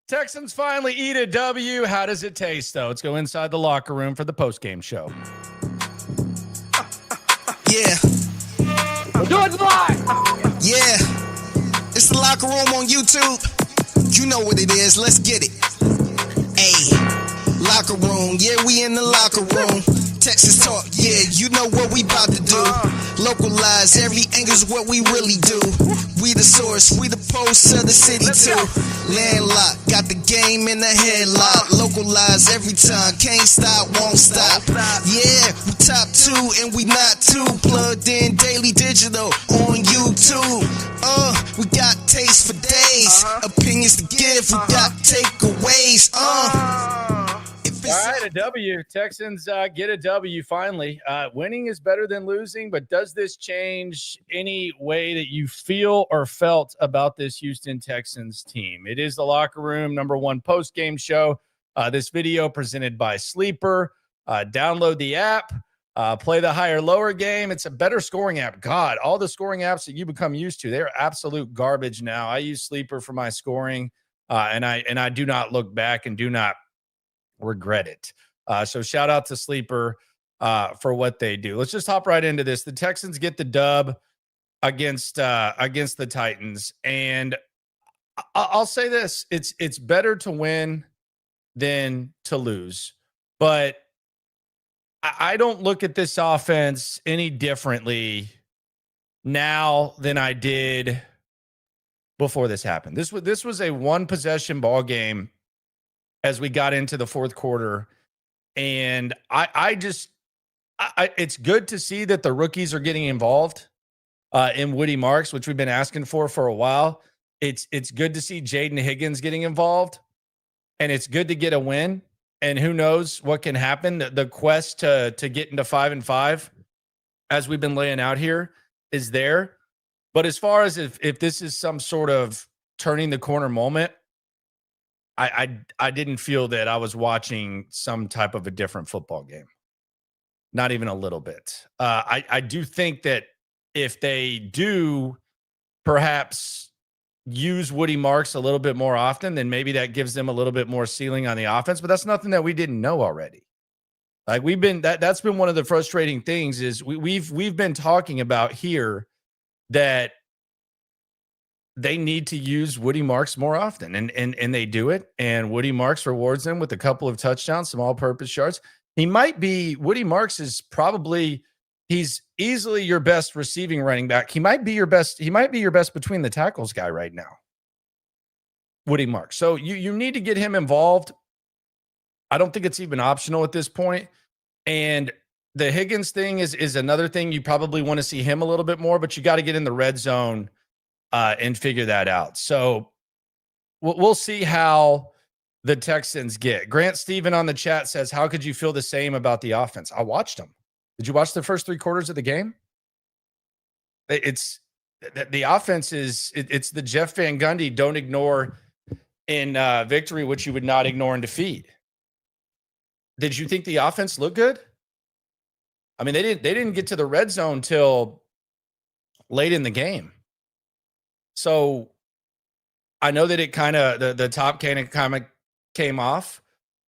Texans finally eat a W. How does it taste, though? Let's go inside the locker room for the postgame show. Yeah. We'll do it live. Yeah. It's the locker room on YouTube. You know what it is. Let's get it. Ayy. Locker room. Yeah, we in the locker room. Texas talk. Yeah, you know what we about to do. Localize. Every angle's what we really do. We the source. We the pulse of the city too. Landlocked. Got the game in the headlock. Localize every time. Can't stop, won't stop. Yeah, we top two and we not two. Plugged in daily digital on YouTube. We got taste for days. Opinions to give. We got takeaways. All right, a W. Texans get a W finally. Winning is better than losing, but does this change any way that you feel or felt about this Houston Texans team? It is the Locker Room #1 post-game show. This video presented by Sleeper. Download the app. Play the higher lower game. It's a better scoring app. God, all the scoring apps that you become used to, they're absolute garbage now. I use Sleeper for my scoring, and I do not look back and do not regret it. So shout out to Sleeper for what they do. Let's just hop right into this. The Texans get the dub against the Titans, and I'll say this: it's better to win than to lose. But I don't look at this offense any differently now than I did before this happened. This was a one possession ball game as we got into the fourth quarter. And it's good to see that the rookies are getting involved in Woody Marks, which we've been asking for a while. It's good to see Jaden Higgins getting involved, and it's good to get a win. And who knows what can happen. The quest to get into 5-5, as we've been laying out here, is there. But as far as if this is some sort of turning the corner moment, I didn't feel that I was watching some type of a different football game. Not even a little bit. I do think that if they do perhaps use Woody Marks a little bit more often, then maybe that gives them a little bit more ceiling on the offense. But that's nothing that we didn't know already. Like that's been one of the frustrating things is we've been talking about here that they need to use Woody Marks more often, and they do it. And Woody Marks rewards them with a couple of touchdowns, some all-purpose yards. Woody Marks is he's easily your best receiving running back. He might be your best between the tackles guy right now, Woody Marks. So you need to get him involved. I don't think it's even optional at this point. And the Higgins thing is another thing. You probably want to see him a little bit more, but you got to get in the red zone and figure that out. So we'll see how the Texans get. Grant Steven on the chat says, how could you feel the same about the offense? I watched them. Did you watch the first 3 quarters of the game? It's the offense it's the Jeff Van Gundy don't ignore in victory, which you would not ignore in defeat. Did you think the offense looked good? I mean, they didn't get to the red zone till late in the game. So I know that it kind of the top kind of came off,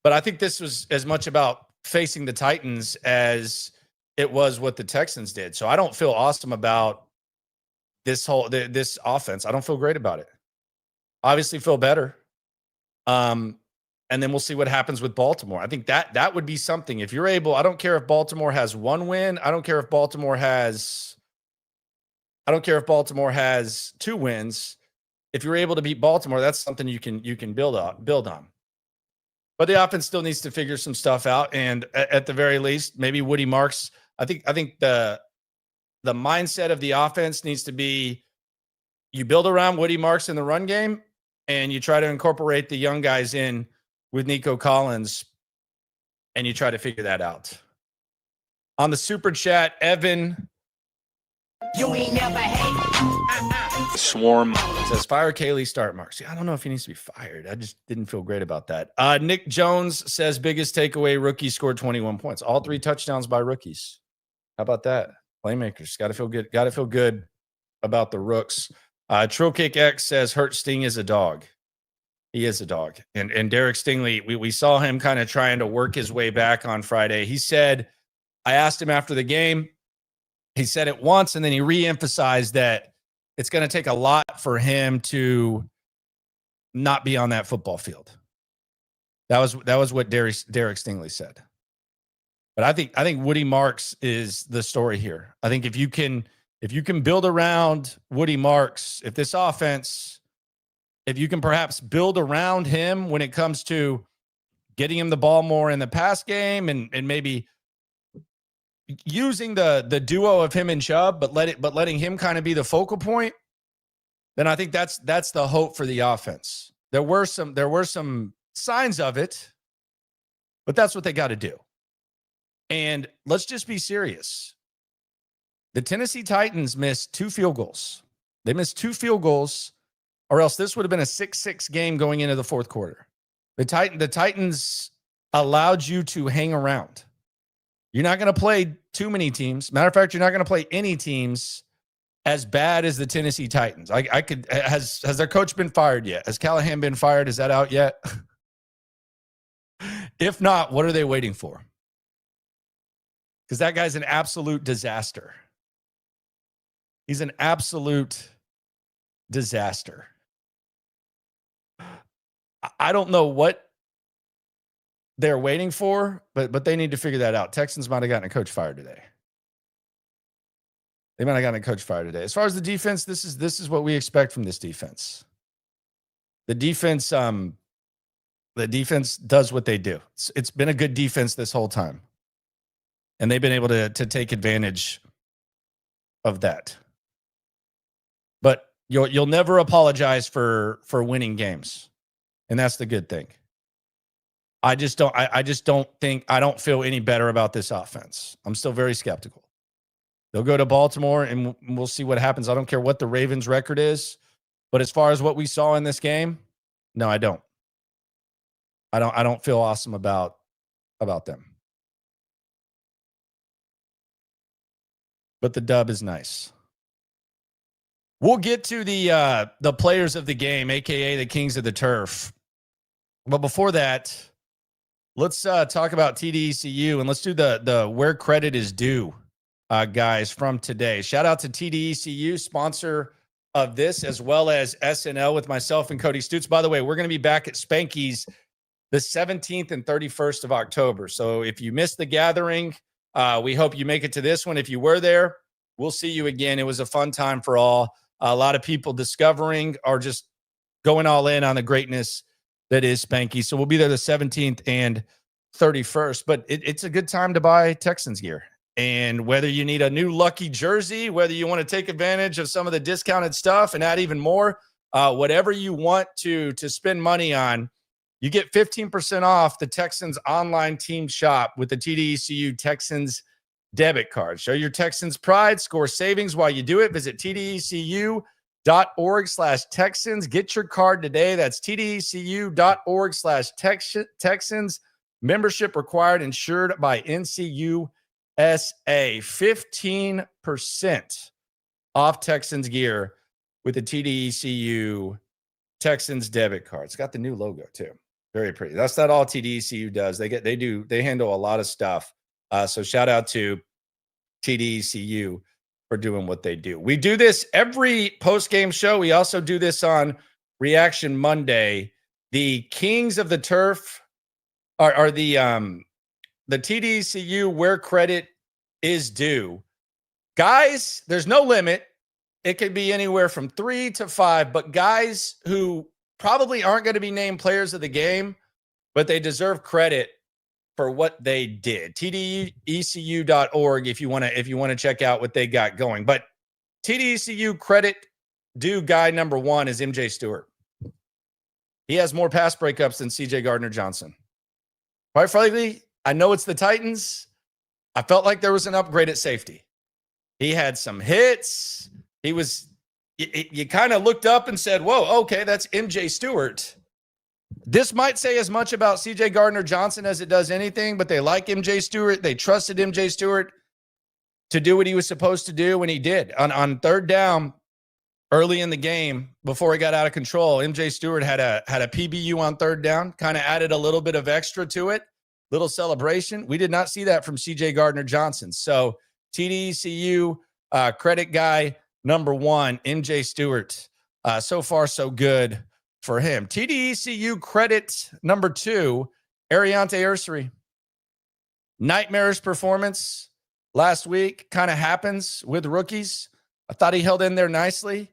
but I think this was as much about facing the Titans as it was what the Texans did. So I don't feel awesome about this offense. I don't feel great about it. Obviously feel better. And then we'll see what happens with Baltimore. I think that would be something. If you're able, I don't care if Baltimore has 1 win. I don't care if Baltimore has 2 wins. If you're able to beat Baltimore, that's something you can build on. But the offense still needs to figure some stuff out. And at the very least, maybe Woody Marks. I think the mindset of the offense needs to be you build around Woody Marks in the run game, and you try to incorporate the young guys in with Nico Collins, and you try to figure that out. On the super chat, Evan. You ain't never hate. Swarm says, fire Kaylee, start Marks. I don't know if he needs to be fired. I just didn't feel great about that. Nick Jones says, biggest takeaway, rookie scored 21 points. All 3 touchdowns by rookies. How about that? Playmakers. Got to feel good. Got to feel good about the rooks. Trill Kick X says, hurt Sting is a dog. He is a dog. And Derek Stingley, we saw him kind of trying to work his way back on Friday. He said, I asked him after the game, he said it once, and then he reemphasized that it's going to take a lot for him to not be on that football field. That was what Derek Stingley said. But I think Woody Marks is the story here. I think if you can build around Woody Marks, if this offense, if you can perhaps build around him when it comes to getting him the ball more in the pass game and maybe using the duo of him and Chubb, but letting him kind of be the focal point, then I think that's the hope for the offense. There were some signs of it, but that's what they got to do. And let's just be serious. The Tennessee Titans missed 2 field goals. They missed 2 field goals, or else this would have been a 6-6 game going into the fourth quarter. The Titans allowed you to hang around. You're not going to play too many teams. Matter of fact, you're not going to play any teams as bad as the Tennessee Titans. Has their coach been fired yet? Has Callahan been fired? Is that out yet? If not, what are they waiting for? Because that guy's an absolute disaster. He's an absolute disaster. I don't know what they're waiting for, but they need to figure that out. Texans might have gotten a coach fired today. They might have gotten a coach fired today. As far as the defense, this is what we expect from this defense. The defense does what they do. It's been a good defense this whole time. And they've been able to take advantage of that. But you'll never apologize for winning games. And that's the good thing. I don't feel any better about this offense. I'm still very skeptical. They'll go to Baltimore and we'll see what happens. I don't care what the Ravens record is, but as far as what we saw in this game, no, I don't. I don't feel awesome about them. But the dub is nice. We'll get to the players of the game, aka the Kings of the Turf. But before that, let's talk about TDECU and let's do the where credit is due, guys, from today. Shout out to TDECU, sponsor of this, as well as SNL with myself and Cody Stoots. By the way, we're going to be back at Spanky's the 17th and 31st of October. So if you missed the gathering, we hope you make it to this one. If you were there, we'll see you again. It was a fun time for all. A lot of people discovering or just going all in on the greatness that is Spanky. So we'll be there the 17th and 31st. But it's a good time to buy Texans gear. And whether you need a new lucky jersey, whether you want to take advantage of some of the discounted stuff and add even more, whatever you want to spend money on, you get 15% off the Texans online team shop with the TDECU Texans debit card. Show your Texans pride, score savings while you do it. Visit TDECU.org/Texans. Get your card today. That's TDECU.org/Texans. Membership required, insured by NCUSA. 15% off Texans gear with the TDECU Texans debit card. It's got the new logo too. Very pretty. That's not all TDECU does. They handle a lot of stuff. So shout out to TDECU for doing what they do. We do this every post-game show. We also do this on Reaction Monday. The Kings of the Turf are the TDECU where credit is due. Guys, there's no limit. It could be anywhere from 3 to 5, but guys who probably aren't going to be named players of the game, but they deserve credit for what they did. TDECU.org if you want to check out what they got going. But TDECU credit due guy number 1 is MJ Stewart. He has more pass breakups than CJ Gardner-Johnson. Quite frankly, I know it's the Titans. I felt like there was an upgrade at safety. He had some hits. You kind of looked up and said, whoa, okay, that's MJ Stewart. This might say as much about CJ Gardner-Johnson as it does anything, but they like MJ Stewart. They trusted MJ Stewart to do what he was supposed to do when he did. On third down, early in the game before it got out of control. MJ Stewart had a PBU on third down, kind of added a little bit of extra to it, little celebration. We did not see that from CJ Gardner-Johnson. So TDECU credit guy number 1, MJ Stewart. So far, so good for him. TDECU credit number 2, Ariante Ursery. Nightmarish performance last week. Kind of happens with rookies. I thought he held in there nicely,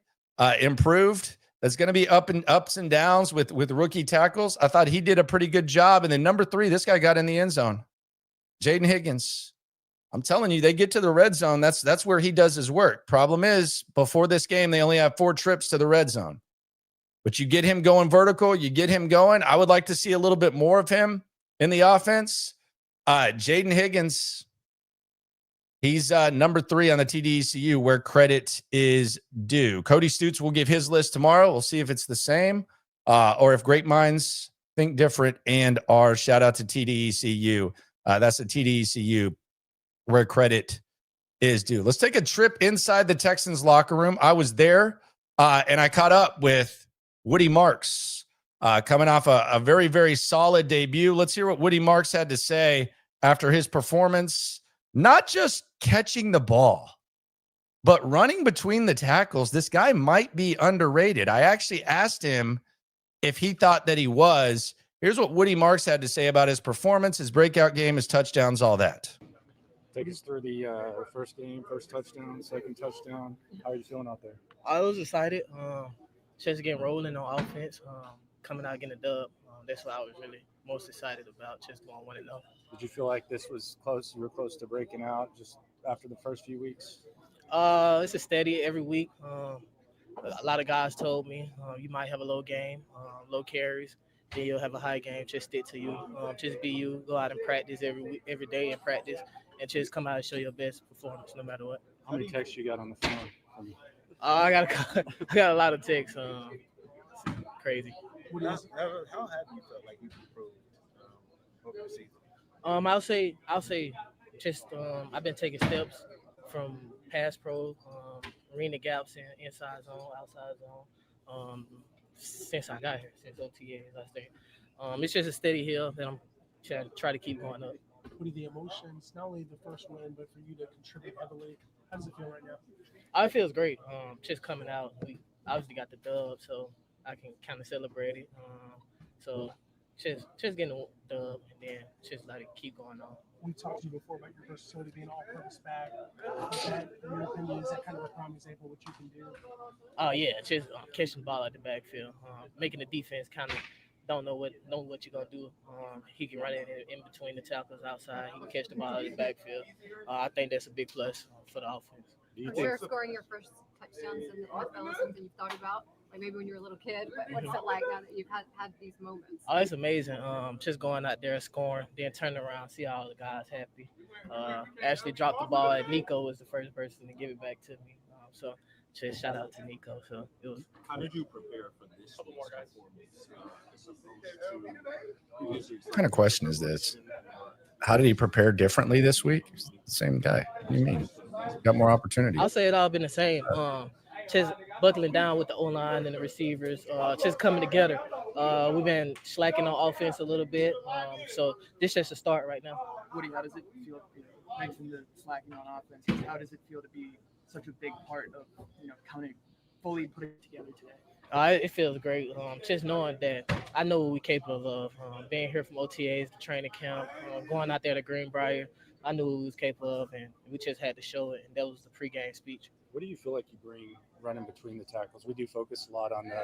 improved. There's going to be ups and downs with rookie tackles. I thought he did a pretty good job. And then number 3, this guy got in the end zone. Jaden Higgins. I'm telling you, they get to the red zone. That's where he does his work. Problem is, before this game, they only have 4 trips to the red zone. But you get him going vertical, you get him going. I would like to see a little bit more of him in the offense. Jaden Higgins, he's number 3 on the TDECU, where credit is due. Cody Stoots will give his list tomorrow. We'll see if it's the same or if great minds think different and are. Shout out to TDECU. That's the TDECU, where credit is due. Let's take a trip inside the Texans locker room. I was there, and I caught up with Woody Marks, coming off a very, very solid debut. Let's hear what Woody Marks had to say after his performance, not just catching the ball, but running between the tackles. This guy might be underrated. I actually asked him if he thought that he was. Here's what Woody Marks had to say about his performance, his breakout game, his touchdowns, all that. Take us through the first game, first touchdown, second touchdown. How are you feeling out there? I was excited. Just getting rolling on offense, coming out getting a dub. That's what I was really most excited about, just going 1-0. Did you feel like this was close? You were close to breaking out just after the first few weeks? It's a steady every week. A lot of guys told me you might have a low game, low carries, then you'll have a high game. Just stick to you. Just be you. Go out and practice every day and practice, and just come out and show your best performance no matter what. How many texts you got on the phone? I got a lot of texts. Crazy. How have you felt like you've improved over the season? I'll say, just I've been taking steps from pass pro, arena gaps, and inside zone, outside zone, since I got here, since OTAs, I think. It's just a steady hill that I'm try to keep going up. What are the emotions? Not only the first win, but for you to contribute heavily. How does it feel right now? It feels great. Just coming out, we obviously got the dub, so I can kind of celebrate it. So just getting the dub and then just let it keep going on. We talked to you before about your versatility being an all-purpose back. Is that, in your opinion, is that kind of a prime example of what you can do? Oh yeah, just catching the ball at the backfield, making the defense kind of don't know what you're gonna do. He can run in between the tackles outside. He can catch the ball at the backfield. I think that's a big plus for the offense. You're scoring your first touchdowns in the NFL is something you've thought about, like maybe when you were a little kid. What's it like now that you've had these moments? Oh, it's amazing. Just going out there scoring, then turning around, see all the guys happy. Actually dropped the ball. Nico was the first person to give it back to me. So just shout out to Nico. So it was. How did you prepare for this week's performance? What kind of question is this? How did he prepare differently this week? He's the same guy. What do you mean? Got more opportunity. I'll say it all been the same. Just buckling down with the O-line and the receivers, just coming together. We've been slacking on offense a little bit, so this is just a start right now. Woody, how does it feel? You mentioned the slacking on offense. How does it feel to be such a big part of coming fully putting it together today? It feels great. Just knowing that I know what we're capable of. Being here from OTAs, the training camp, going out there to Greenbrier, I knew what we was capable of, and we just had to show it. And that was the pregame speech. What do you feel like you bring running between the tackles? We do focus a lot on the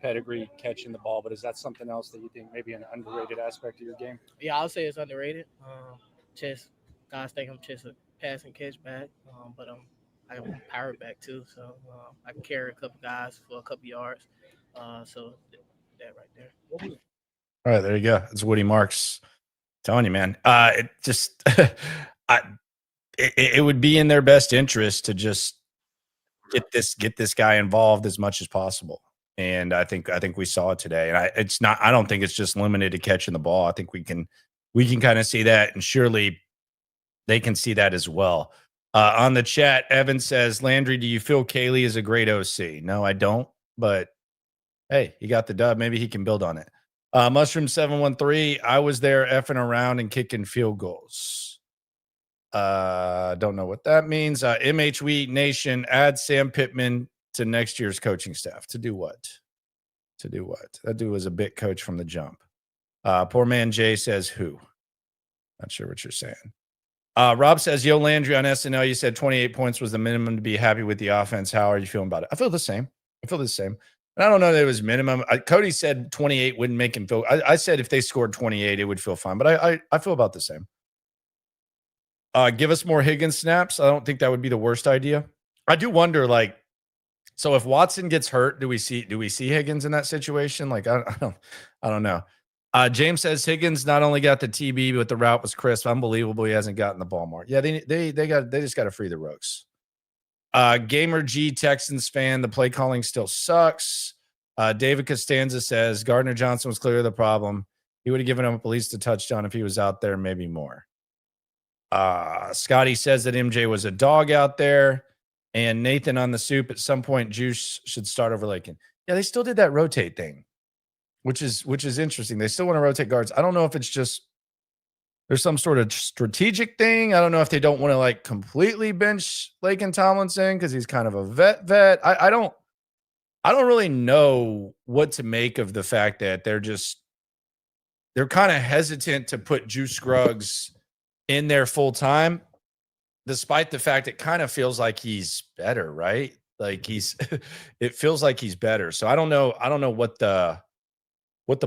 pedigree, catching the ball, but is that something else that you think maybe an underrated aspect of your game? Yeah, I'll say it's underrated. Just guys think I'm just a pass and catch back, but I can power back too, so I can carry a couple guys for a couple yards. So that right there. All right, there you go. It's Woody Marks. Telling you, man. It just it would be in their best interest to just get this guy involved as much as possible. And I think we saw it today. And I don't think it's just limited to catching the ball. I think we can kind of see that, and surely they can see that as well. On the chat, Evan says, Landry, do you feel Kaylee is a great OC? No, I don't. But hey, he got the dub. Maybe he can build on it. Mushroom 713, I was there effing around and kicking field goals. Don't know what that means. MHW Nation, add Sam Pittman to next year's coaching staff. To do what? To do what? That dude was a bit coach from the jump. Poor man Jay says, who? Not sure what you're saying. Rob says, yo, Landry on SNL, you said 28 points was the minimum to be happy with the offense. How are you feeling about it? I feel the same. And I don't know that it was minimum. Cody said 28 wouldn't make him feel. I said if they scored 28, it would feel fine. But I feel about the same. Give us more Higgins snaps. I don't think that would be the worst idea. I do wonder, like, so if Watson gets hurt, do we see Higgins in that situation? Like, I don't know. James says Higgins not only got the TB, but the route was crisp. Unbelievable. He hasn't gotten the ball more. Yeah, they just got to free the Rooks. Gamer G Texans fan, the play calling still sucks. David Costanza says Gardner Johnson was clearly the problem. He would have given up at least a touchdown if he was out there, maybe more. Scotty says that MJ was a dog out there. And Nathan on the soup, at some point, Juice should start over Lakin. Yeah, they still did that rotate thing, which is interesting. They still want to rotate guards. I don't know if it's just there's some sort of strategic thing. I don't know if they don't want to like completely bench Lakin Tomlinson because he's kind of a vet. I don't really know what to make of the fact that they're kind of hesitant to put Juice Scruggs in there full time, despite the fact it kind of feels like he's better, right? Like it feels like he's better. So I don't know what the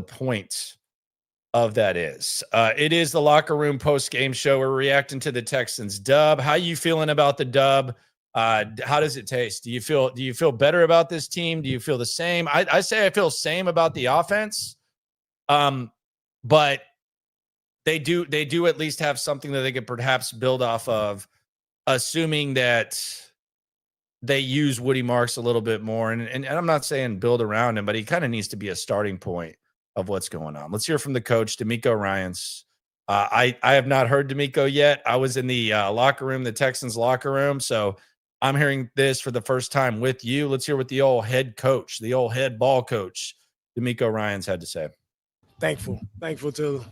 point of that is. It is the Locker Room post-game show. We're reacting to the Texans dub. How you feeling about the dub? How does it taste? Do you feel better about this team? Do you feel the same? I say I feel same about the offense. But they do at least have something that they could perhaps build off of, assuming that they use Woody Marks a little bit more. And I'm not saying build around him, but he kind of needs to be a starting point of what's going on. Let's hear from the coach, DeMeco Ryans. I have not heard DeMeco yet. I was in the locker room, the Texans locker room. So I'm hearing this for the first time with you. Let's hear what the old head coach, the old head ball coach, DeMeco Ryans had to say. Thankful to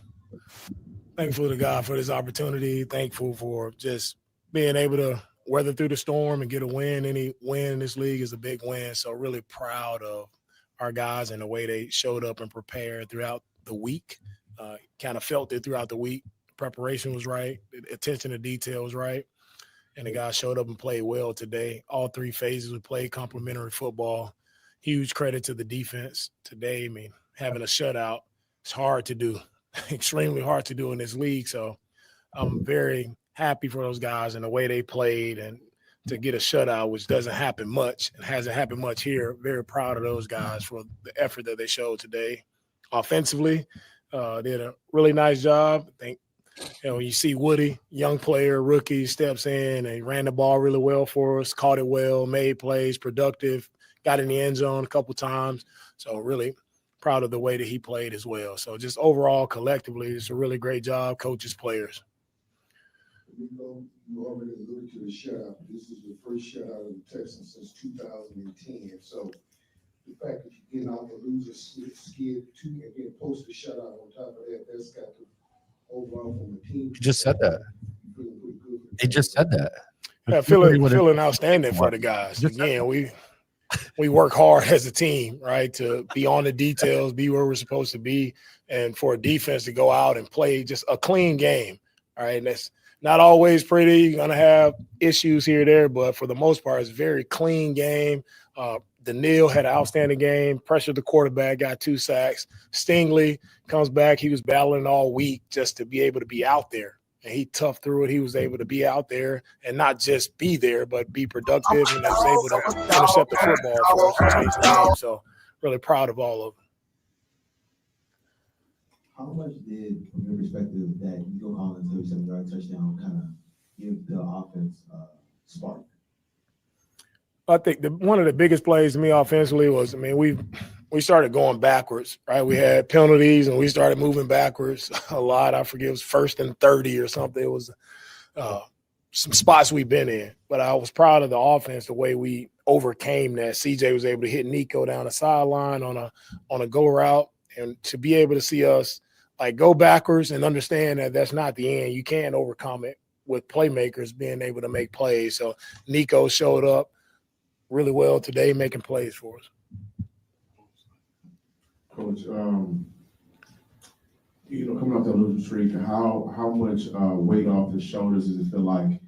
God for this opportunity. Thankful for just being able to weather through the storm and get a win. Any win in this league is a big win. So really proud of our guys and the way they showed up and prepared throughout the week. Kind of felt it throughout the week. Preparation was right. The attention to detail was right. And the guys showed up and played well today. All three phases we played complimentary football. Huge credit to the defense today. I mean, having a shutout, it's hard to do, extremely hard to do in this league. So I'm very happy for those guys and the way they played and to get a shutout, which doesn't happen much. It hasn't happened much here. Very proud of those guys for the effort that they showed today. Offensively, did a really nice job. I think, when you see Woody, young player, rookie, steps in and he ran the ball really well for us, caught it well, made plays, productive, got in the end zone a couple times. So really proud of the way that he played as well. So just overall, collectively, it's a really great job, coaches, players. You already alluded to the shutout. This is the first shutout of the Texans since 2010. So the fact that you're getting out the loser skid and getting posted shutout on top of that, that's got to overall from the team. He just said that. He just said that. Yeah, feeling outstanding for the guys. Again, we work hard as a team, right, to be on the details, be where we're supposed to be, and for a defense to go out and play just a clean game, all right? And that's not always pretty. You're going to have issues here or there, but for the most part, it's a very clean game. Daniil had an outstanding game, pressured the quarterback, got 2 sacks. Stingley comes back. He was battling all week just to be able to be out there. And he toughed through it. He was able to be out there and not just be there, but be productive and was able to intercept the football for us and change the game. So really proud of all of them. How much did, from your perspective, that Nico Collins 37-yard touchdown kind of give the offense spark? I think one of the biggest plays to me offensively was, we started going backwards, right? We had penalties and we started moving backwards a lot. I forget, it was 1st and 30 or something. It was some spots we've been in, but I was proud of the offense, the way we overcame that. CJ was able to hit Nico down the sideline on a go route, and to be able to see us like go backwards and understand that that's not the end. You can overcome it with playmakers being able to make plays. So Nico showed up really well today, making plays for us. Coach, coming off that losing streak, how much weight off the shoulders does it feel like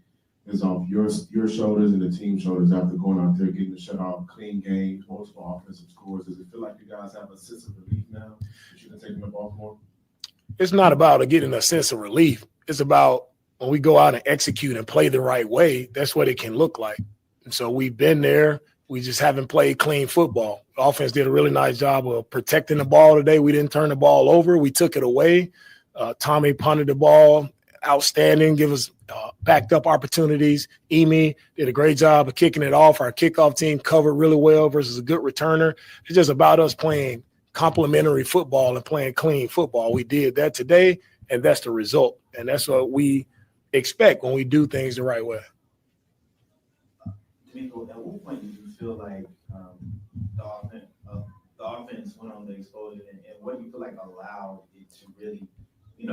is off your shoulders and the team's shoulders after going out there, getting the shutout, clean games, multiple offensive scores? Does it feel like you guys have a sense of relief now that you can take the ball more? It's not about getting a sense of relief. It's about when we go out and execute and play the right way, that's what it can look like. And so we've been there. We just haven't played clean football. The offense did a really nice job of protecting the ball today. We didn't turn the ball over. We took it away. Tommy punted the ball, outstanding, give us backed up opportunities. Emi did a great job of kicking it off. Our kickoff team covered really well versus a good returner. It's just about us playing complementary football and playing clean football. We did that today, and that's the result. And that's what we expect when we do things the right way. DeMeco, at what point did you feel like the offense went on the explosion, and what do you feel like allowed it to really,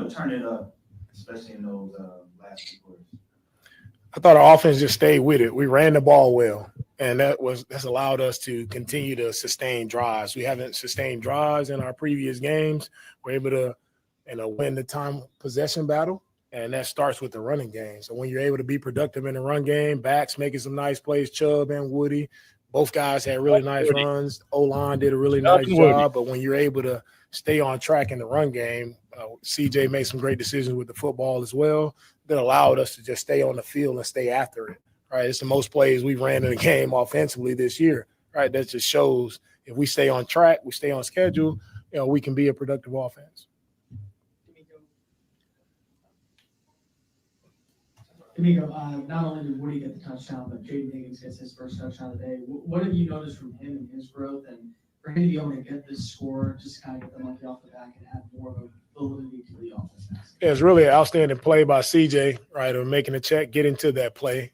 turn it up, especially in those last two quarters? I thought our offense just stayed with it. We ran the ball well, and that's allowed us to continue to sustain drives. We haven't sustained drives in our previous games. We're able to, win the time possession battle, and that starts with the running game. So when you're able to be productive in the run game, backs making some nice plays, Chubb and Woody, both guys had really nice runs. O-line did a really nice job, but when you're able to stay on track in the run game, CJ made some great decisions with the football as well that allowed us to just stay on the field and stay after it, right? It's the most plays we ran in the game offensively this year, right? That just shows if we stay on track, we stay on schedule, we can be a productive offense. DeMeco, not only did Woody get the touchdown, but Jaden Higgins gets his first touchdown today. What have you noticed from him and his growth, and for him to be able to get this score, just to kind of get the monkey off the back and add more of a validity to the offense? Yeah, it's really an outstanding play by CJ, right, of making a check, getting to that play,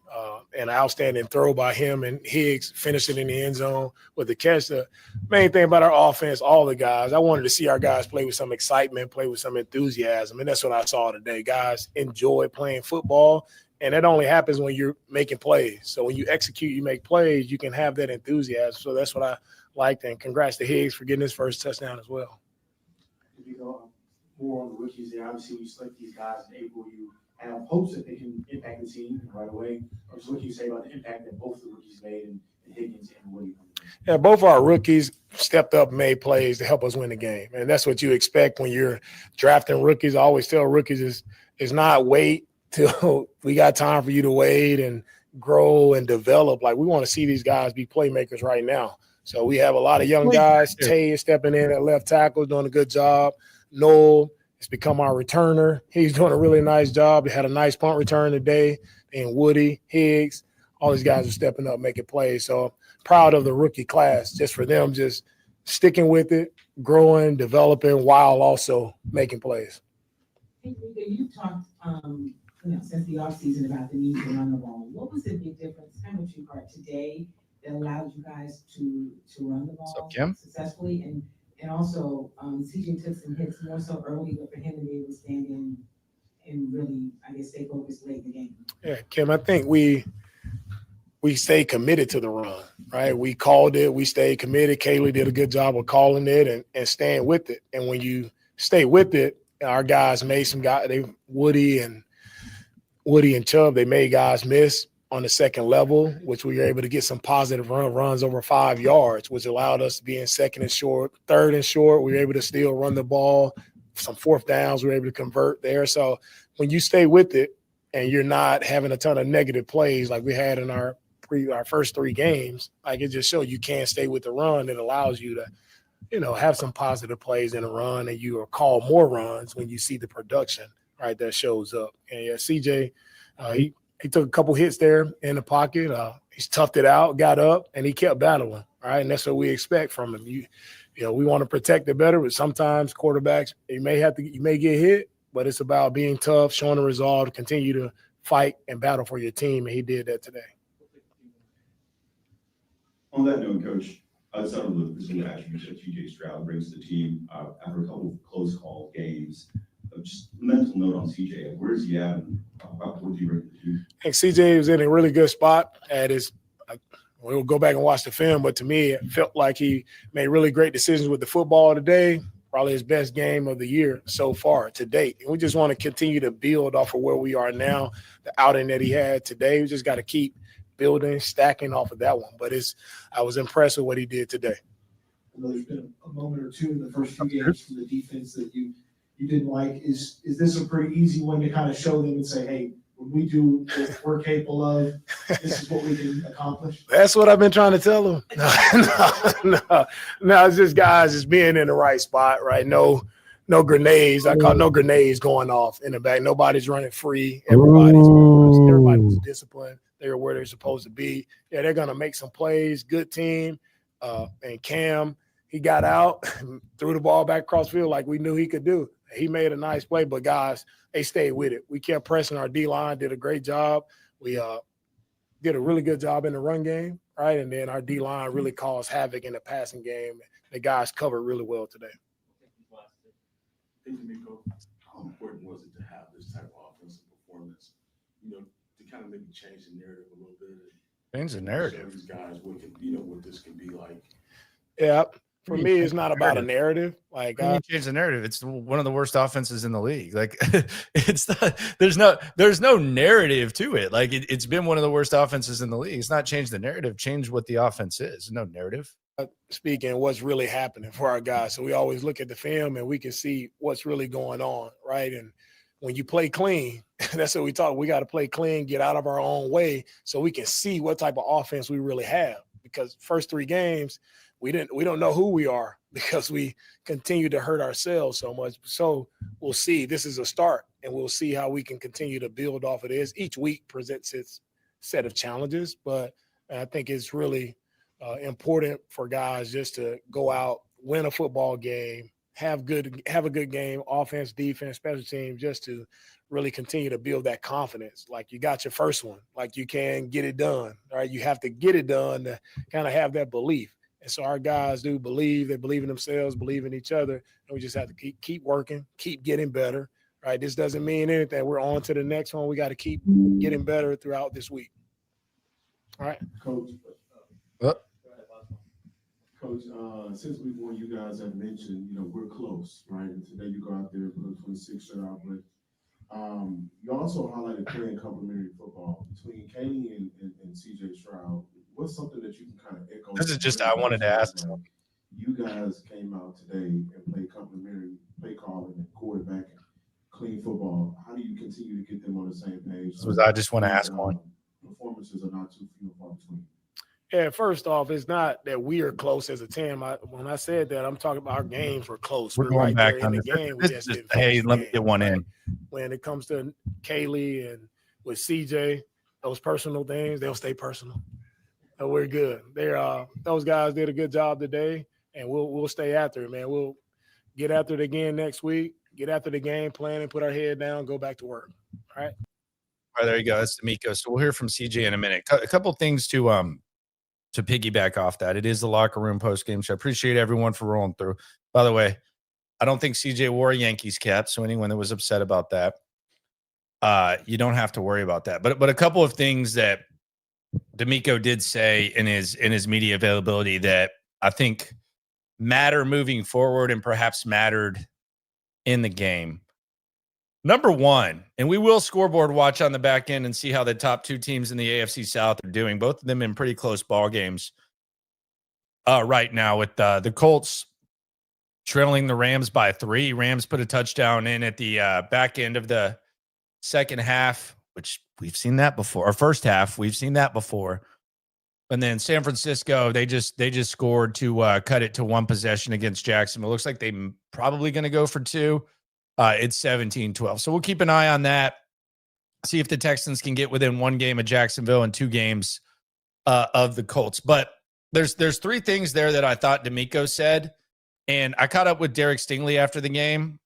and an outstanding throw by him and Higgs finishing in the end zone with the catch. The main thing about our offense, all the guys, I wanted to see our guys play with some excitement, play with some enthusiasm, and that's what I saw today. Guys enjoy playing football. And that only happens when you're making plays. So when you execute, you make plays, you can have that enthusiasm. So that's what I liked. And congrats to Higgs for getting his first touchdown as well. More on the rookies there. Obviously, you select these guys in April, you have hopes that they can impact the team right away. Or just what can you say about the impact that both the rookies made in Higgins and Woody? Yeah, both our rookies stepped up and made plays to help us win the game. And that's what you expect when you're drafting rookies. I always tell rookies is not wait till we got time for you to wait and grow and develop. Like, we want to see these guys be playmakers right now. So we have a lot of young guys. Tay is stepping in at left tackle, doing a good job. Noel has become our returner. He's doing a really nice job. He had a nice punt return today. And Woody, Higgs, all these guys are stepping up, making plays. So proud of the rookie class, just for them just sticking with it, growing, developing, while also making plays. Hey, you talked since the offseason about the need to run the ball. What was the big difference, kind of what you heard today, that allowed you guys to run the ball successfully? And also, CJ took some hits more so early, but for him to be able to stand in and really, I guess, stay focused late in the game. Yeah, Kim, I think we stay committed to the run, right? We called it. We stayed committed. Kaylee did a good job of calling it and staying with it. And when you stay with it, our guys made some guys, Woody and Chubb, they made guys miss on the second level, which we were able to get some positive runs over 5 yards, which allowed us to be in second and short, third and short. We were able to still run the ball. Some fourth downs, we were able to convert there. So when you stay with it and you're not having a ton of negative plays like we had in our first 3 games, like, it just shows you can stay with the run. It allows you to, have some positive plays in a run, and you call more runs when you see the production, right, that shows up. And yeah, CJ, he took a couple hits there in the pocket. He's toughed it out, got up, and he kept battling, right? And that's what we expect from him. We want to protect it better, but sometimes quarterbacks, you may get hit, but it's about being tough, showing the resolve to continue to fight and battle for your team, and he did that today. On that note, Coach, some of the attributes that TJ Stroud brings to the team after a couple of close call games, just mental note on CJ. Where's he at? And what do you bring to the team? I think CJ was in a really good spot at his we'll go back and watch the film, but to me, it felt like he made really great decisions with the football today. Probably his best game of the year so far to date. And we just want to continue to build off of where we are now, the outing that he had today. We just got to keep building, stacking off of that one. But I was impressed with what he did today. I know there's been a moment or two in the first few games from the defense that you didn't like. Is this a pretty easy one to kind of show them and say, hey, when we do what we're capable of, this is what we can accomplish? That's what I've been trying to tell them. No, it's just guys just being in the right spot, right? No grenades. I call no grenades going off in the back. Nobody's running free. Everybody was disciplined. They were where they're supposed to be. Yeah, they're going to make some plays. Good team. And Cam, he got out, threw the ball back across field like we knew he could do. He made a nice play, but guys, they stayed with it. We kept pressing. Our D-line did a great job. We did a really good job in the run game, right? And then our D-line really caused havoc in the passing game. The guys covered really well today. DeMeco, how important was it to have this type of offensive performance, to kind of maybe change the narrative a little bit? Change the narrative. These guys, what this can be like. Yeah. For me, it's not about a narrative. Like change the narrative. It's one of the worst offenses in the league. Like it's not. There's no narrative to it. Like it's been one of the worst offenses in the league. It's not change the narrative. Change what the offense is. No narrative. Speaking of what's really happening for our guys, so we always look at the film and we can see what's really going on, right? And when you play clean, that's what we talk. We got to play clean, get out of our own way, so we can see what type of offense we really have. Because first 3 games, we don't know who we are because we continue to hurt ourselves so much. So we'll see. This is a start, and we'll see how we can continue to build off of this. Each week presents its set of challenges, but I think it's really important for guys just to go out, win a football game, have a good game, offense, defense, special teams, just to really continue to build that confidence. Like you got your first one, like you can get it done, right? You have to get it done to kind of have that belief. And so our guys do believe. They believe in themselves, believe in each other, and we just have to keep working, keep getting better, right? This doesn't mean anything. We're on to the next one. We got to keep getting better throughout this week. All right. Coach, since week one, you guys have mentioned, we're close, right? And today you go out there and put a 26 shutout, but you also highlighted playing complementary football between Kaylee and CJ Stroud. What's something that you can kind of echo? This is just I wanted to ask. You guys came out today and played complementary play calling and quarterback and clean football. How do you continue to get them on the same page? I just want to ask one. Performances are not too few and far between. Yeah, first off, it's not that we are close as a team. When I said that, I'm talking about our games were close. We're going back on the game. Hey, let me get one in. When it comes to Kaylee and with CJ, those personal things, they'll stay personal. So we're good. Those guys did a good job today, and we'll stay after it, man. We'll get after it again next week, get after the game plan, and put our head down, go back to work. All right. All right, there you go. That's DeMeco. So we'll hear from CJ in a minute. A couple things to piggyback off that. It is the Locker Room post-game show. I appreciate everyone for rolling through. By the way, I don't think CJ wore a Yankees cap, so anyone that was upset about that, you don't have to worry about that. But a couple of things that DeMeco did say in his media availability that I think matter moving forward and perhaps mattered in the game. Number one, and we will scoreboard watch on the back end and see how the top 2 teams in the AFC South are doing, both of them in pretty close ball games right now, with the Colts trailing the Rams by 3. Rams put a touchdown in at the back end of the second half, which we've seen that before. Or first half, we've seen that before. And then San Francisco, they just scored to cut it to 1 possession against Jacksonville. It looks like they're probably going to go for 2. It's 17-12. So we'll keep an eye on that. See if the Texans can get within 1 game of Jacksonville and 2 games of the Colts. But there's 3 things there that I thought DeMeco said. And I caught up with Derek Stingley after the game.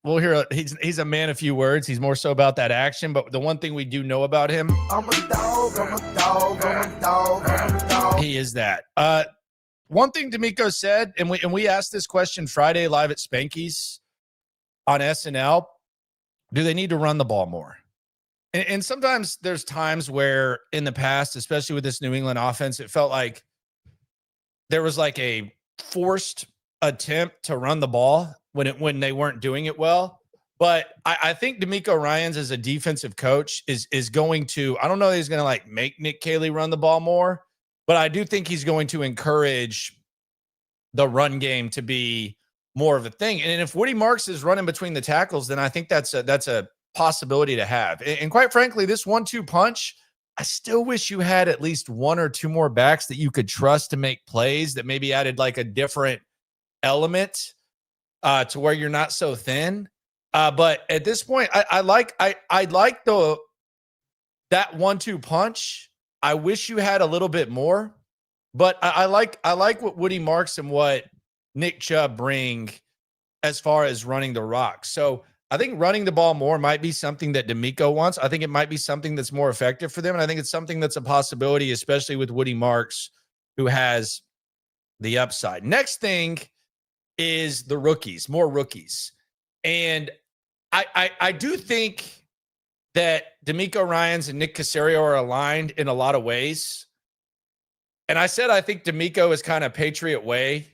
we'll hear. He's a man of few words. He's more so about that action. But the one thing we do know about him, I'm a dog, I'm a dog, I'm a dog, I'm a dog. he is that. One thing DeMeco said, and we asked this question Friday live at Spanky's on SNL. Do they need to run the ball more? And sometimes there's times where in the past, especially with this New England offense, it felt like there was like a forced attempt to run the ball when they weren't doing it well. But I think DeMeco Ryans as a defensive coach is going to, I don't know that he's going to like make Nick Caley run the ball more, but I do think he's going to encourage the run game to be more of a thing. And if Woody Marks is running between the tackles, then I think that's a possibility to have. And quite frankly, this 1-2 punch, I still wish you had at least one or two more backs that you could trust to make plays that maybe added like a different element to where you're not so thin. But at this point, I like that 1-2 punch. I wish you had a little bit more, but I like what Woody Marks and what Nick Chubb bring as far as running the rock. So I think running the ball more might be something that DeMeco wants. I think it might be something that's more effective for them. And I think it's something that's a possibility, especially with Woody Marks, who has the upside. Next thing is the rookies, more rookies. And I do think that DeMeco Ryans and Nick Caserio are aligned in a lot of ways. And I said I think DeMeco is kind of Patriot way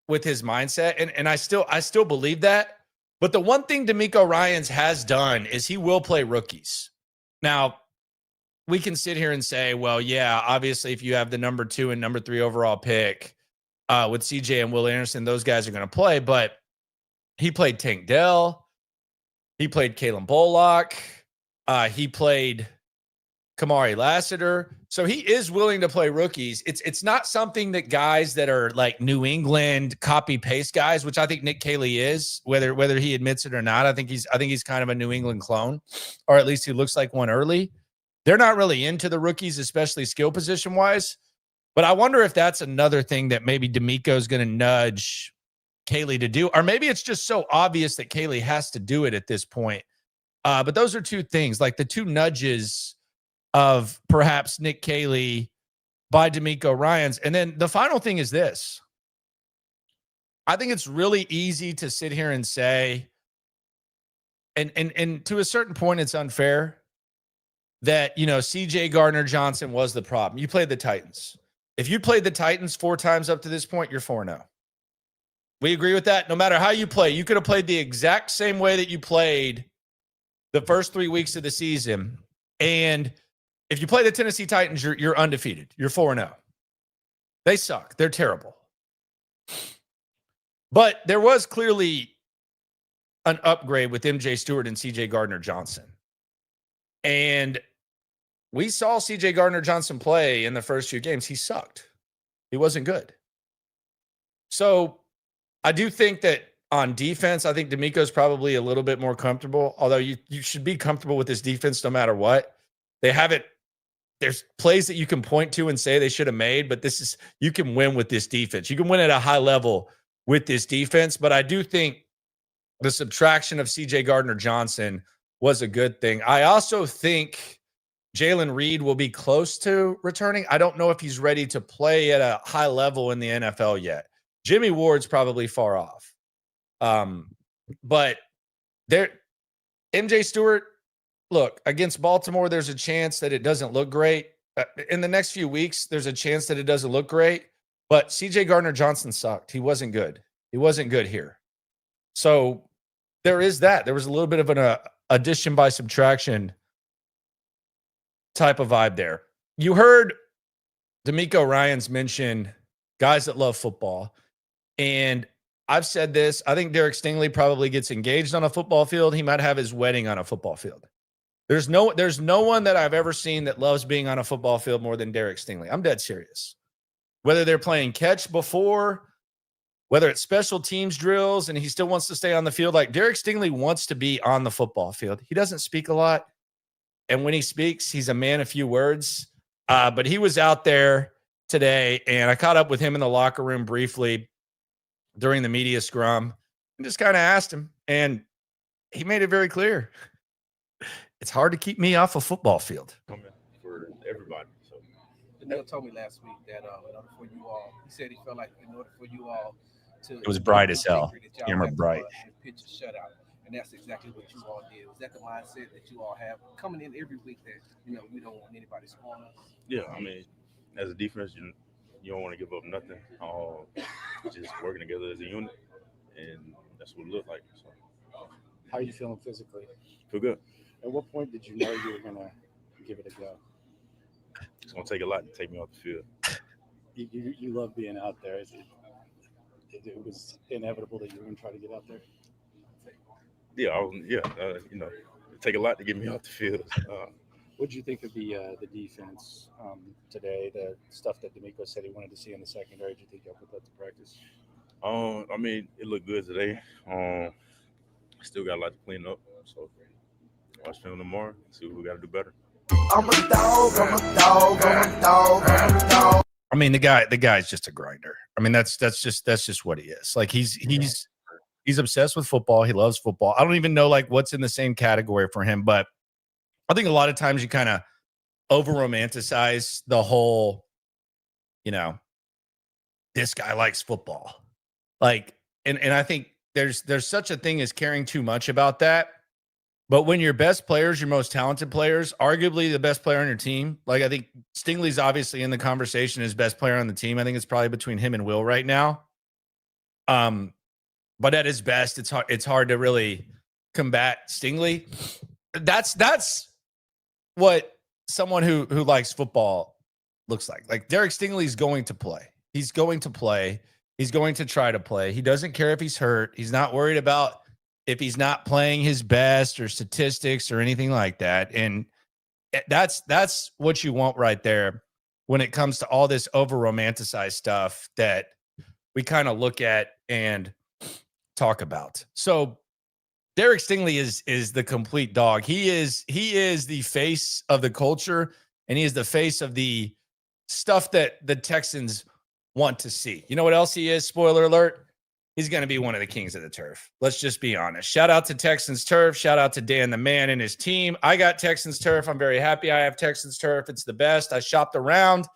with his mindset. And I still believe that. But the one thing DeMeco Ryans has done is he will play rookies. Now, we can sit here and say, well, yeah, obviously if you have the number 2 and number 3 overall pick with CJ and Will Anderson, those guys are going to play. But he played Tank Dell. He played Kalen Bullock. He played Kamari Lassiter. So he is willing to play rookies. It's not something that guys that are like New England copy paste guys, which I think Nick Caley is, whether he admits it or not. I think he's kind of a New England clone, or at least he looks like one early. They're not really into the rookies, especially skill position wise. But I wonder if that's another thing that maybe DeMeco is going to nudge Caley to do, or maybe it's just so obvious that Caley has to do it at this point. But those are two things, like the two nudges of perhaps Nick Caley by DeMeco Ryans. And then the final thing is this. I think it's really easy to sit here and say, and to a certain point, it's unfair that, CJ Gardner-Johnson was the problem. You played the Titans. If you played the Titans 4 times up to this point, you're 4-0. We agree with that. No matter how you play, you could have played the exact same way that you played the first 3 weeks of the season. And if you play the Tennessee Titans, you're undefeated. You're 4-0. They suck. They're terrible. But there was clearly an upgrade with MJ Stewart and CJ Gardner-Johnson. And we saw CJ Gardner-Johnson play in the first few games. He sucked. He wasn't good. So I do think that on defense, I think DeMeco's probably a little bit more comfortable, although you should be comfortable with this defense no matter what. They haven't. There's plays that you can point to and say they should have made, but you can win with this defense. You can win at a high level with this defense, but I do think the subtraction of CJ Gardner-Johnson was a good thing. I also think Jalen Reed will be close to returning. I don't know if he's ready to play at a high level in the NFL yet. Jimmy Ward's probably far off. But MJ Stewart, look, against Baltimore, there's a chance that it doesn't look great. In the next few weeks, there's a chance that it doesn't look great. But CJ Gardner-Johnson sucked. He wasn't good. He wasn't good here. So there is that. There was a little bit of an addition by subtraction type of vibe there. You heard DeMeco Ryans mention guys that love football. And I've said this. I think Derek Stingley probably gets engaged on a football field. He might have his wedding on a football field. There's no one that I've ever seen that loves being on a football field more than Derek Stingley. I'm dead serious. Whether they're playing catch before, whether it's special teams drills, and he still wants to stay on the field. Like Derek Stingley wants to be on the football field. He doesn't speak a lot. And when he speaks, he's a man of few words. But he was out there today, and I caught up with him in the locker room briefly during the media scrum and just kind of asked him. And he made it very clear. It's hard to keep me off a football field. For everybody. So Daniel told me last week that in order for you all, he said he felt like in order for you all to It was bright as hell. Camera bright. Pitch a shutout. And that's exactly what you all did. Was that the mindset that you all have coming in every week that, we don't want anybody scoring us? Yeah, I mean, as a defense, you don't want to give up nothing. Just working together as a unit, and that's what it looked like. So, how are you feeling physically? Feel good. At what point did you know you were going to give it a go? It's going to take a lot to take me off the field. You love being out there. It was inevitable that you were going to try to get out there? Yeah, it'd take a lot to get me off the field. What did you think of the defense today? The stuff that DeMeco said he wanted to see in the secondary. Did you think y'all put that to practice? I mean, it looked good today. Still got a lot to clean up. So watch film tomorrow. See what we got to do better. I'm a dog. I'm a dog. I'm a dog. I'm a dog. I mean, the guy's just a grinder. I mean, that's just what he is. Like he's obsessed with football. He loves football. I don't even know like what's in the same category for him, but I think a lot of times you kind of over romanticize the whole, this guy likes football. Like, and I think there's such a thing as caring too much about that. But when your best players, your most talented players, arguably the best player on your team, like I think Stingley's obviously in the conversation as best player on the team. I think it's probably between him and Will right now. But at his best, it's hard to really combat Stingley. That's what someone who likes football looks like. Like Derek Stingley's going to play. He's going to play. He's going to try to play. He doesn't care if he's hurt. He's not worried about if he's not playing his best or statistics or anything like that. And that's what you want right there when it comes to all this over romanticized stuff that we kind of look at and talk about. So Derek Stingley is the complete dog. He is the face of the culture, and he is the face of the stuff that the Texans want to see. You know what else he is? Spoiler alert. He's going to be one of the kings of the turf. Let's just be honest. Shout out to Texans turf. Shout out to Dan the man and his team. I got Texans turf. I'm very happy I have Texans turf. It's the best. I shopped around.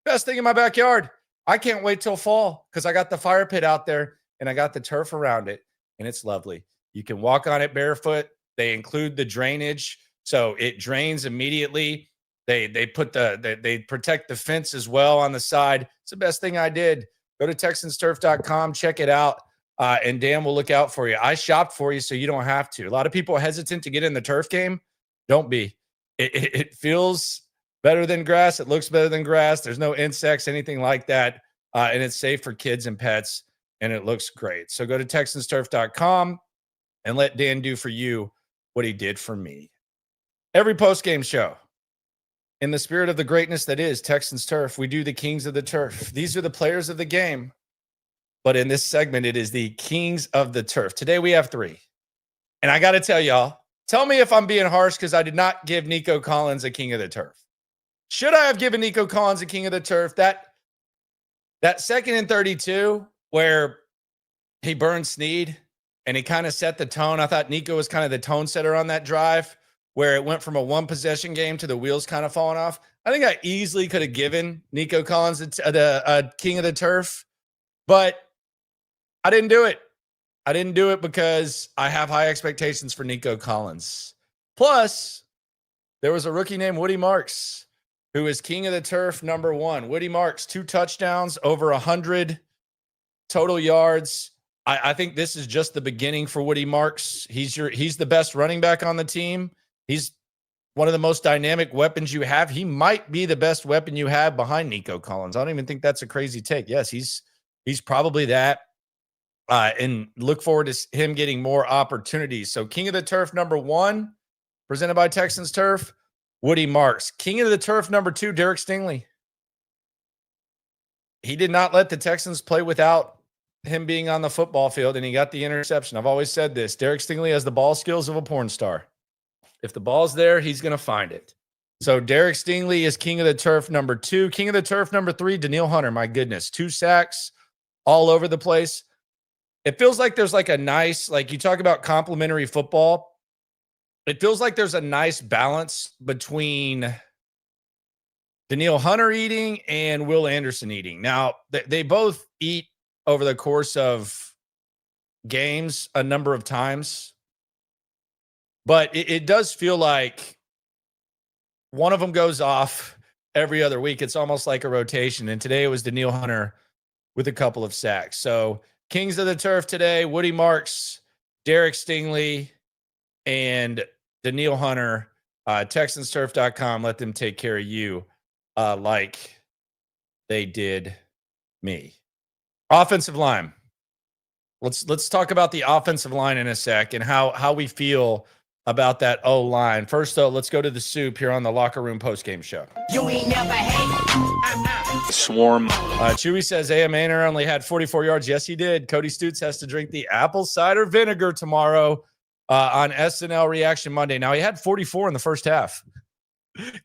Best thing in my backyard. I can't wait till fall because I got the fire pit out there and I got the turf around it, and it's lovely. You can walk on it barefoot. They include the drainage, so it drains immediately. They protect the fence as well on the side. It's the best thing I did. Go to TexansTurf.com, check it out, and Dan will look out for you. I shopped for you so you don't have to. A lot of people are hesitant to get in the turf game. Don't be. It feels better than grass. It looks better than grass. There's no insects, anything like that, and it's safe for kids and pets, and it looks great. So go to TexansTurf.com and let Dan do for you what he did for me. Every postgame show, in the spirit of the greatness that is Texans turf, we do the kings of the turf. These are the players of the game. But in this segment, it is the kings of the turf. Today we have 3. And I got to tell y'all, tell me if I'm being harsh because I did not give Nico Collins a king of the turf. Should I have given Nico Collins a king of the turf? That 2nd and 32 where he burned Snead and he kind of set the tone. I thought Nico was kind of the tone setter on that drive, where it went from a one-possession game to the wheels kind of falling off. I think I easily could have given Nico Collins the king of the turf, but I didn't do it. I didn't do it because I have high expectations for Nico Collins. Plus, there was a rookie named Woody Marks, who is king of the turf number 1. Woody Marks, 2 touchdowns, over 100 total yards. I think this is just the beginning for Woody Marks. He's the best running back on the team. He's one of the most dynamic weapons you have. He might be the best weapon you have behind Nico Collins. I don't even think that's a crazy take. Yes, he's probably that. And look forward to him getting more opportunities. So king of the turf number 1, presented by Texans Turf, Woody Marks. King of the turf number 2, Derek Stingley. He did not let the Texans play without him being on the football field, and he got the interception. I've always said this. Derek Stingley has the ball skills of a porn star. If the ball's there, he's going to find it. So Derek Stingley is king of the turf number 2. King of the turf number 3, Danielle Hunter. My goodness. 2 sacks all over the place. it feels like there's like a nice, like you talk about complementary football. It feels like there's a nice balance between Danielle Hunter eating and Will Anderson eating. Now, they both eat over the course of games a number of times, but it does feel like one of them goes off every other week. It's almost like a rotation. And today it was Danielle Hunter with a couple of sacks. So Kings of the Turf today, Woody Marks, Derek Stingley, and Danielle Hunter. TexansTurf.com. Let them take care of you like they did me. Offensive line. Let's talk about the offensive line in a sec and how we feel about that O-line. First, though, let's go to the soup here on the Locker Room postgame show. You ain't never hate. Swarm. Chewy says A.M. Manor only had 44 yards. Yes, he did. Cody Stoots has to drink the apple cider vinegar tomorrow on SNL Reaction Monday. Now, he had 44 in the first half.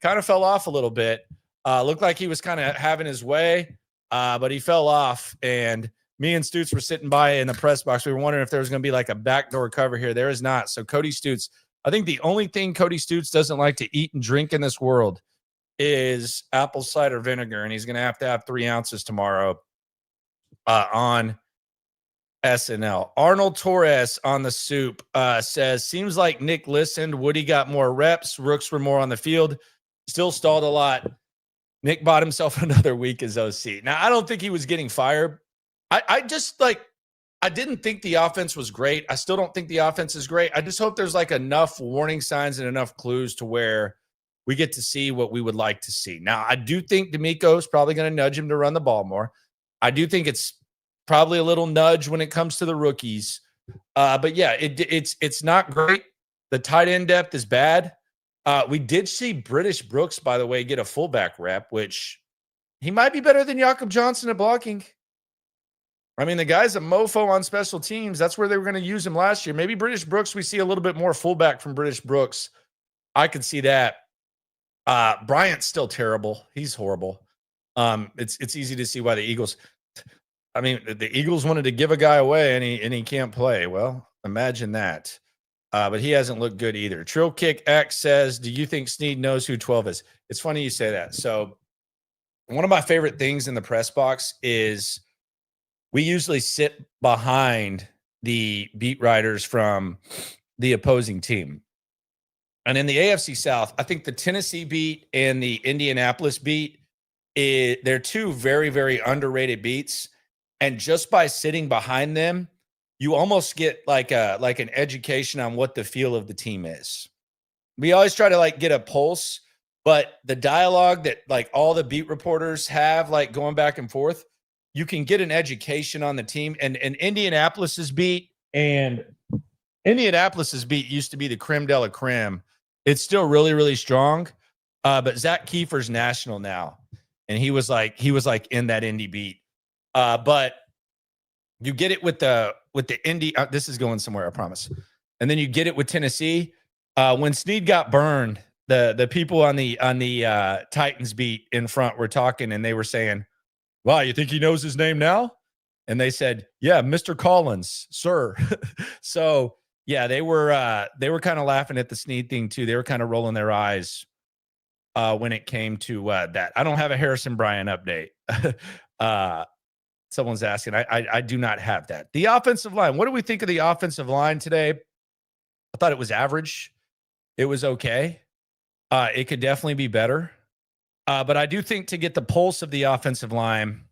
Kind of fell off a little bit. Looked like he was kind of having his way, but he fell off. And me and Stoots were sitting by in the press box. We were wondering if there was going to be like a backdoor cover here. There is not. So Cody Stoots, I think the only thing Cody Stoots doesn't like to eat and drink in this world is apple cider vinegar, and he's going to have 3 ounces tomorrow on SNL. Arnold Torres on the soup says, seems like Nick listened. Woody got more reps. Rooks were more on the field. Still stalled a lot. Nick bought himself another week as OC. Now, I don't think he was getting fired. I didn't think the offense was great. I still don't think the offense is great. I just hope there's like enough warning signs and enough clues to where we get to see what we would like to see. Now, I do think DeMeco is probably going to nudge him to run the ball more. I do think it's probably a little nudge when it comes to the rookies. But yeah, it's not great. The tight end depth is bad. We did see British Brooks, by the way, get a fullback rep, which he might be better than Jakob Johnson at blocking. I mean, the guy's a mofo on special teams. That's where they were going to use him last year. Maybe British Brooks, we see a little bit more fullback from British Brooks. I could see that. Bryant's still terrible. He's horrible. It's easy to see why the Eagles. I mean, the Eagles wanted to give a guy away, and he can't play. Well, imagine that. But he hasn't looked good either. Trill Kick X says, do you think Snead knows who 12 is? It's funny you say that. So one of my favorite things in the press box is we usually sit behind the beat writers from the opposing team. And in the AFC South, I think the Tennessee beat and the Indianapolis beat, they're two very, very underrated beats. And just by sitting behind them, you almost get like an education on what the feel of the team is. We always try to like get a pulse, but the dialogue that like all the beat reporters have, like going back and forth, you can get an education on the team. And Indianapolis's beat used to be the creme de la creme. It's still really, really strong. But Zach Kiefer's national now. And he was like in that Indy beat. But you get it with the Indy. This is going somewhere, I promise. And then you get it with Tennessee. When Snead got burned, the people on the Titans beat in front were talking, and they were saying, wow, you think he knows his name now? And they said, yeah, Mr. Collins, sir. So yeah, they were kind of laughing at the Snead thing too. They were kind of rolling their eyes when it came to that. I don't have a Harrison Bryant update. Someone's asking. I do not have that. The offensive line. What do we think of the offensive line today? I thought it was average. It was okay. It could definitely be better. But I do think to get the pulse of the offensive line,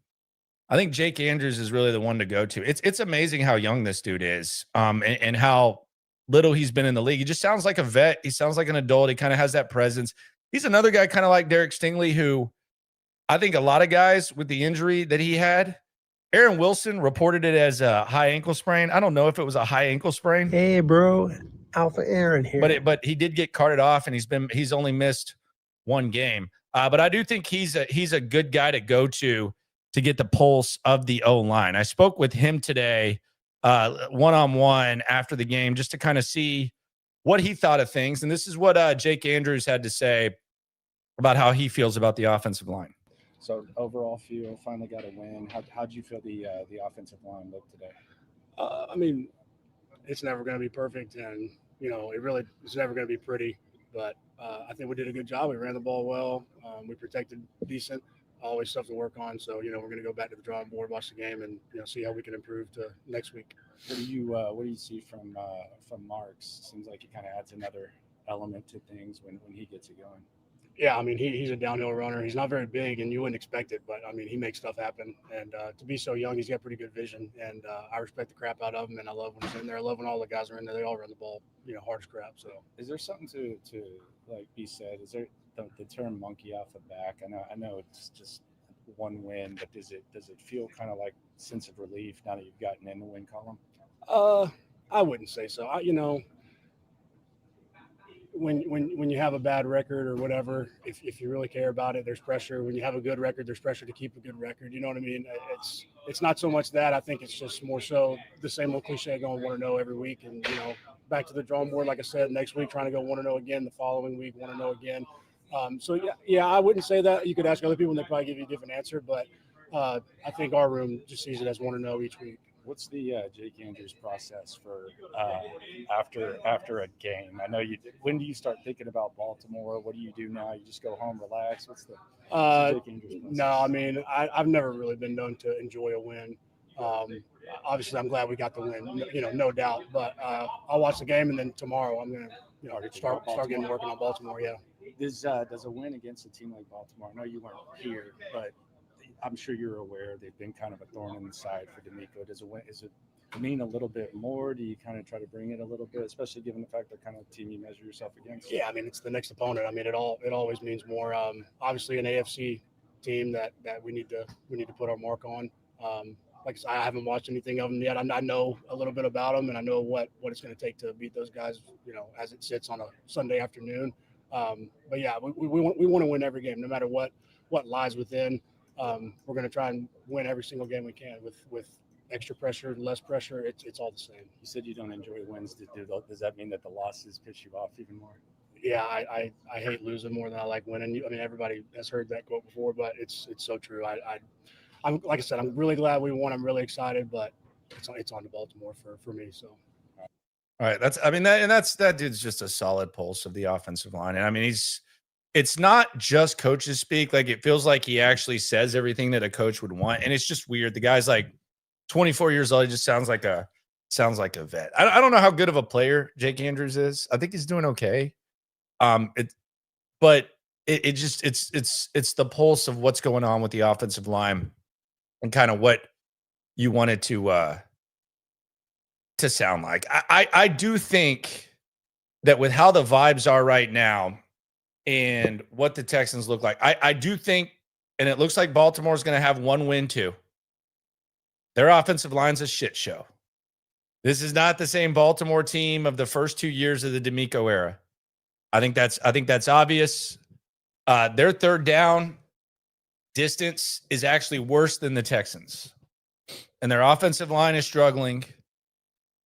I think Jake Andrews is really the one to go to. It's amazing how young this dude is, and how little he's been in the league. He just sounds like a vet. He sounds like an adult. He kind of has that presence. He's another guy kind of like Derek Stingley, who I think a lot of guys with the injury that he had, Aaron Wilson reported it as a high ankle sprain. I don't know if it was a high ankle sprain. Hey, bro. Alpha Aaron here. But he did get carted off, and he's only missed one game. But I do think he's a good guy to go to get the pulse of the O-line. I spoke with him today, one-on-one after the game, just to kind of see what he thought of things. And this is what Jake Andrews had to say about how he feels about the offensive line. So overall feel, finally got a win. How'd you feel the offensive line looked today? I mean, it's never going to be perfect, and it's never going to be pretty. But I think we did a good job. We ran the ball well. We protected decent. Always stuff to work on. So we're going to go back to the drawing board, watch the game, and see how we can improve to next week. What do you see from Marks? Seems like he kind of adds another element to things when he gets it going. Yeah, I mean, he's a downhill runner. He's not very big, and you wouldn't expect it, but I mean, he makes stuff happen. And to be so young, he's got pretty good vision, and I respect the crap out of him. And I love when he's in there. I love when all the guys are in there. They all run the ball, hard as crap. So, is there something to like be said? Is there the term "monkey off the back"? I know it's just one win, but does it feel kind of like sense of relief now that you've gotten in the win column? I wouldn't say so. When you have a bad record or whatever, if you really care about it, there's pressure. When you have a good record, there's pressure to keep a good record. You know what I mean? It's not so much that. I think it's just more so the same old cliche going 1-0 every week, and back to the drawing board. Like I said, next week trying to go 1-0 again. The following week 1-0 again. So yeah, I wouldn't say that. You could ask other people, and they probably give you a different answer. But I think our room just sees it as 1-0 each week. What's the Jake Andrews process for after a game? I know you. When do you start thinking about Baltimore? What do you do now? You just go home, relax. What's the Jake Andrews process? No, I mean I've never really been known to enjoy a win. Obviously, I'm glad we got the win. No doubt. But I'll watch the game, and then tomorrow I'm gonna start getting working on Baltimore. Yeah. Does a win against a team like Baltimore? I know you weren't here, but I'm sure you're aware they've been kind of a thorn in the side for DeMeco. Does it mean a little bit more? Do you kind of try to bring it a little bit, especially given the fact they're kind of the team you measure yourself against? Yeah, I mean it's the next opponent. I mean it always means more. Obviously an AFC team that we need to put our mark on. Like I said, I haven't watched anything of them yet. I know a little bit about them, and I know what it's going to take to beat those guys. As it sits on a Sunday afternoon. But yeah, we want to win every game, no matter what lies within. We're going to try and win every single game we can with extra pressure, less pressure. It's all the same. You said you don't enjoy wins. Does that mean that the losses piss you off even more? Yeah, I hate losing more than I like winning. I mean, everybody has heard that quote before, but it's so true. I'm like I said, I'm really glad we won. I'm really excited, but it's on to Baltimore for me. So. All right, that dude's just a solid pulse of the offensive line, and I mean it's not just coaches speak. Like it feels like he actually says everything that a coach would want, and it's just weird. The guy's like 24 years old. He just sounds like a vet. I don't know how good of a player Jake Andrews is. I think he's doing okay. It's the pulse of what's going on with the offensive line and kind of what you wanted to sound like. I do think that with how the vibes are right now and what the Texans look like, I do think, and it looks like Baltimore's going to have one win too. Their offensive line's a shit show. This is not the same Baltimore team of the first 2 years of the DeMeco era. I think that's obvious. Their third down distance is actually worse than the Texans. And their offensive line is struggling.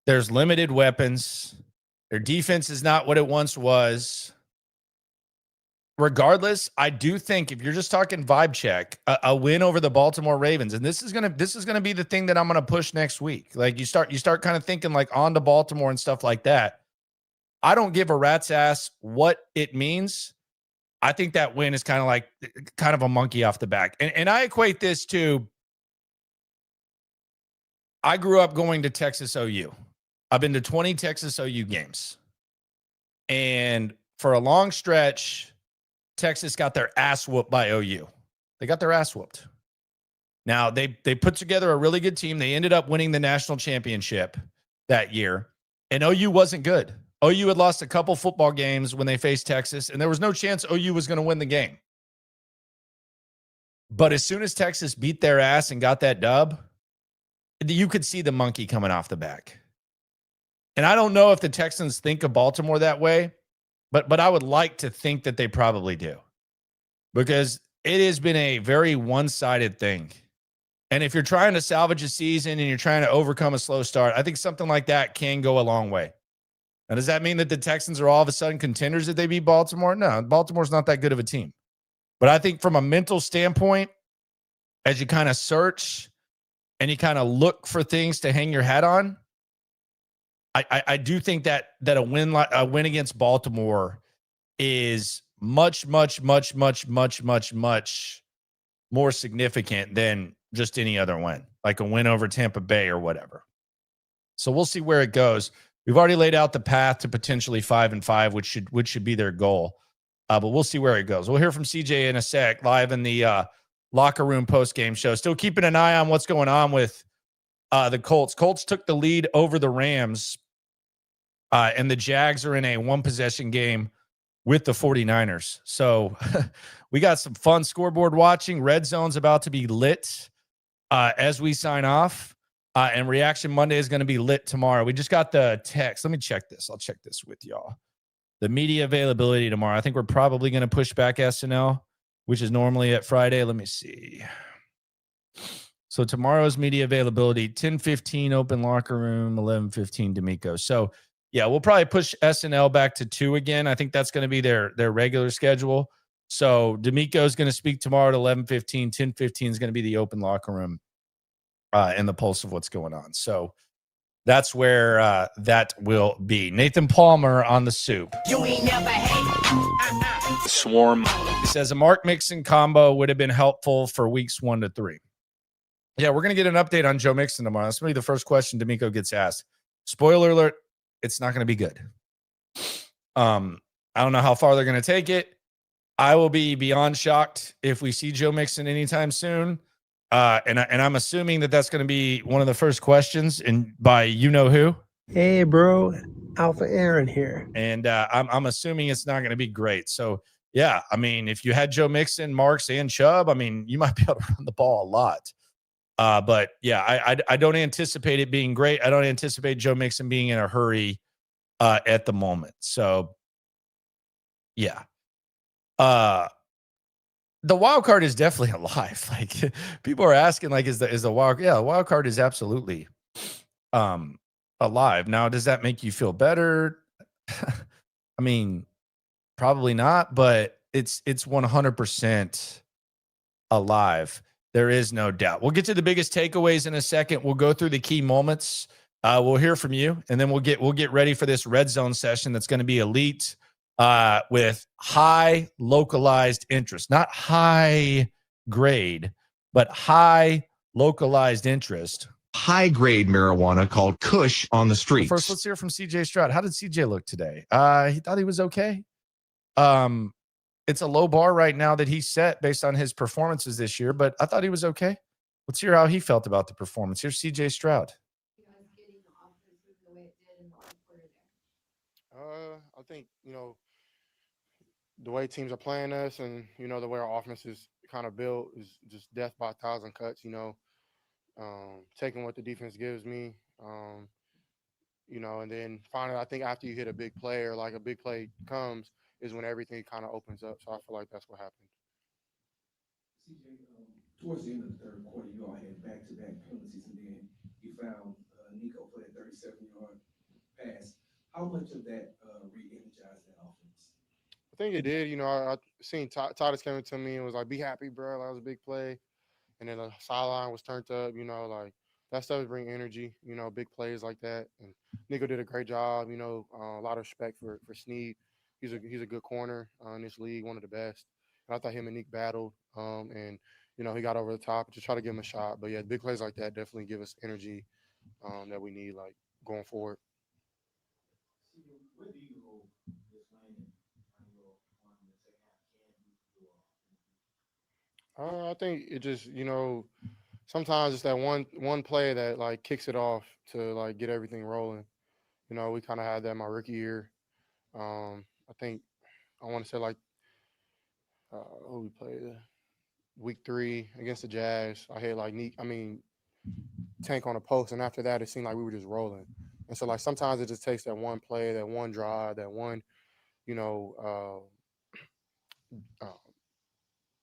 There's limited weapons. Their defense is not what it once was. Regardless, I do think if you're just talking vibe check, a win over the Baltimore Ravens, and this is gonna be the thing that I'm gonna push next week. Like you start kind of thinking like on to Baltimore and stuff like that. I don't give a rat's ass what it means. I think that win is kind of a monkey off the back. And I equate this to, I grew up going to Texas OU. I've been to 20 Texas OU games. And for a long stretch, Texas got their ass whooped by OU. They got their ass whooped. Now, they put together a really good team. They ended up winning the national championship that year. And OU wasn't good. OU had lost a couple football games when they faced Texas, and there was no chance OU was going to win the game. But as soon as Texas beat their ass and got that dub, you could see the monkey coming off the back. And I don't know if the Texans think of Baltimore that way, but I would like to think that they probably do. Because it has been a very one-sided thing. And if you're trying to salvage a season and you're trying to overcome a slow start, I think something like that can go a long way. Now, does that mean that the Texans are all of a sudden contenders if they beat Baltimore? No, Baltimore's not that good of a team. But I think from a mental standpoint, as you kind of search and you kind of look for things to hang your hat on, I do think that a win against Baltimore is much more significant than just any other win, like a win over Tampa Bay or whatever. So we'll see where it goes. We've already laid out the path to potentially 5-5, which should be their goal. But we'll see where it goes. We'll hear from CJ in a sec, live in the locker room post-game show. Still keeping an eye on what's going on with the Colts. Colts took the lead over the Rams, and the Jags are in a one-possession game with the 49ers. So we got some fun scoreboard watching. Red Zone's about to be lit as we sign off. And Reaction Monday is going to be lit tomorrow. We just got the text. Let me check this. I'll check this with y'all. The media availability tomorrow. I think we're probably going to push back SNL, which is normally at Friday. Let me see. So tomorrow's media availability, 10:15 open locker room, 11:15 DeMeco. So yeah, we'll probably push SNL back to 2 again. I think that's going to be their regular schedule. So DeMeco is going to speak tomorrow at 11:15. 10:15 is going to be the open locker room and the pulse of what's going on. So that's where that will be. Nathan Palmer on the soup. You ain't never hate. Swarm. He says a Mark Mixon combo would have been helpful for weeks 1 to 3. Yeah, we're going to get an update on Joe Mixon tomorrow. That's going to be the first question DeMeco gets asked. Spoiler alert, it's not going to be good. I don't know how far they're going to take it. I will be beyond shocked if we see Joe Mixon anytime soon. And I'm assuming that that's going to be one of the first questions, and by you know who. Hey, bro, Alpha Aaron here. And I'm assuming it's not going to be great. So yeah, I mean, if you had Joe Mixon, Marks, and Chubb, I mean, you might be able to run the ball a lot. But yeah, I don't anticipate it being great. I don't anticipate Joe Mixon being in a hurry at the moment. So yeah. The wild card is definitely alive. Like people are asking, like, is the wild? Yeah, the wild card is absolutely alive. Now, does that make you feel better? I mean, probably not, but it's 100% alive. There is no doubt. We'll get to the biggest takeaways in a second. We'll go through the key moments. We'll hear from you, and then we'll get ready for this red zone session that's going to be elite. With high localized interest, not high grade, but high localized interest. High grade marijuana called Kush on the streets. First, let's hear from CJ Stroud. How did CJ look today? He thought he was okay. It's a low bar right now that he set based on his performances this year, but I thought he was okay. Let's hear how he felt about the performance. Here's CJ Stroud. I think, the way teams are playing us and, the way our offense is kind of built is just death by 1,000 cuts, taking what the defense gives me, and then finally, I think after you hit a big play or like a big play comes is when everything kind of opens up. So I feel like that's what happened. CJ, towards the end of the third quarter, you all had back-to-back penalties, and then you found Nico for that 37-yard pass. How much of that re-energized that offense? I think it did. I seen Titus came to me and was like, "Be happy, bro. That was a big play." And then the sideline was turned up. Like that stuff bring energy. Big plays like that. And Nico did a great job. A lot of respect for Snead. He's a good corner in this league, one of the best. And I thought him and Nick battled. And he got over the top. Just try to give him a shot. But yeah, big plays like that definitely give us energy that we need, like going forward. Where do you hope this landing on your second half can do? I think it just, sometimes it's that one play that like kicks it off to like get everything rolling. We kind of had that my rookie year. I think I want to say like who we played week 3 against the Jazz. I hit like Tank on a post, and after that it seemed like we were just rolling. And so like sometimes it just takes that one play, that one drive, that one,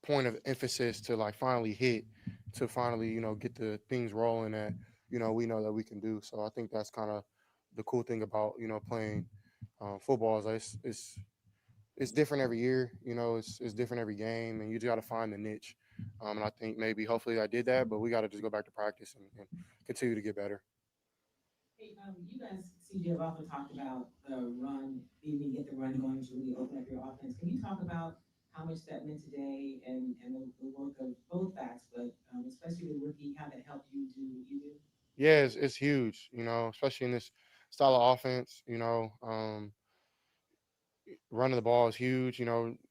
point of emphasis to like finally hit, to finally, get the things rolling that, we know that we can do. So I think that's kind of the cool thing about, playing football is like it's different every year, it's different every game, and you just got to find the niche. And I think maybe hopefully I did that, but we got to just go back to practice and continue to get better. Hey, you guys, CJ, have often talked about the run, even get the run going to really open up your offense. Can you talk about how much that meant today and the work of both backs, but especially the rookie, how that helped you do what you do? Yeah, it's huge, especially in this style of offense. Running the ball is huge.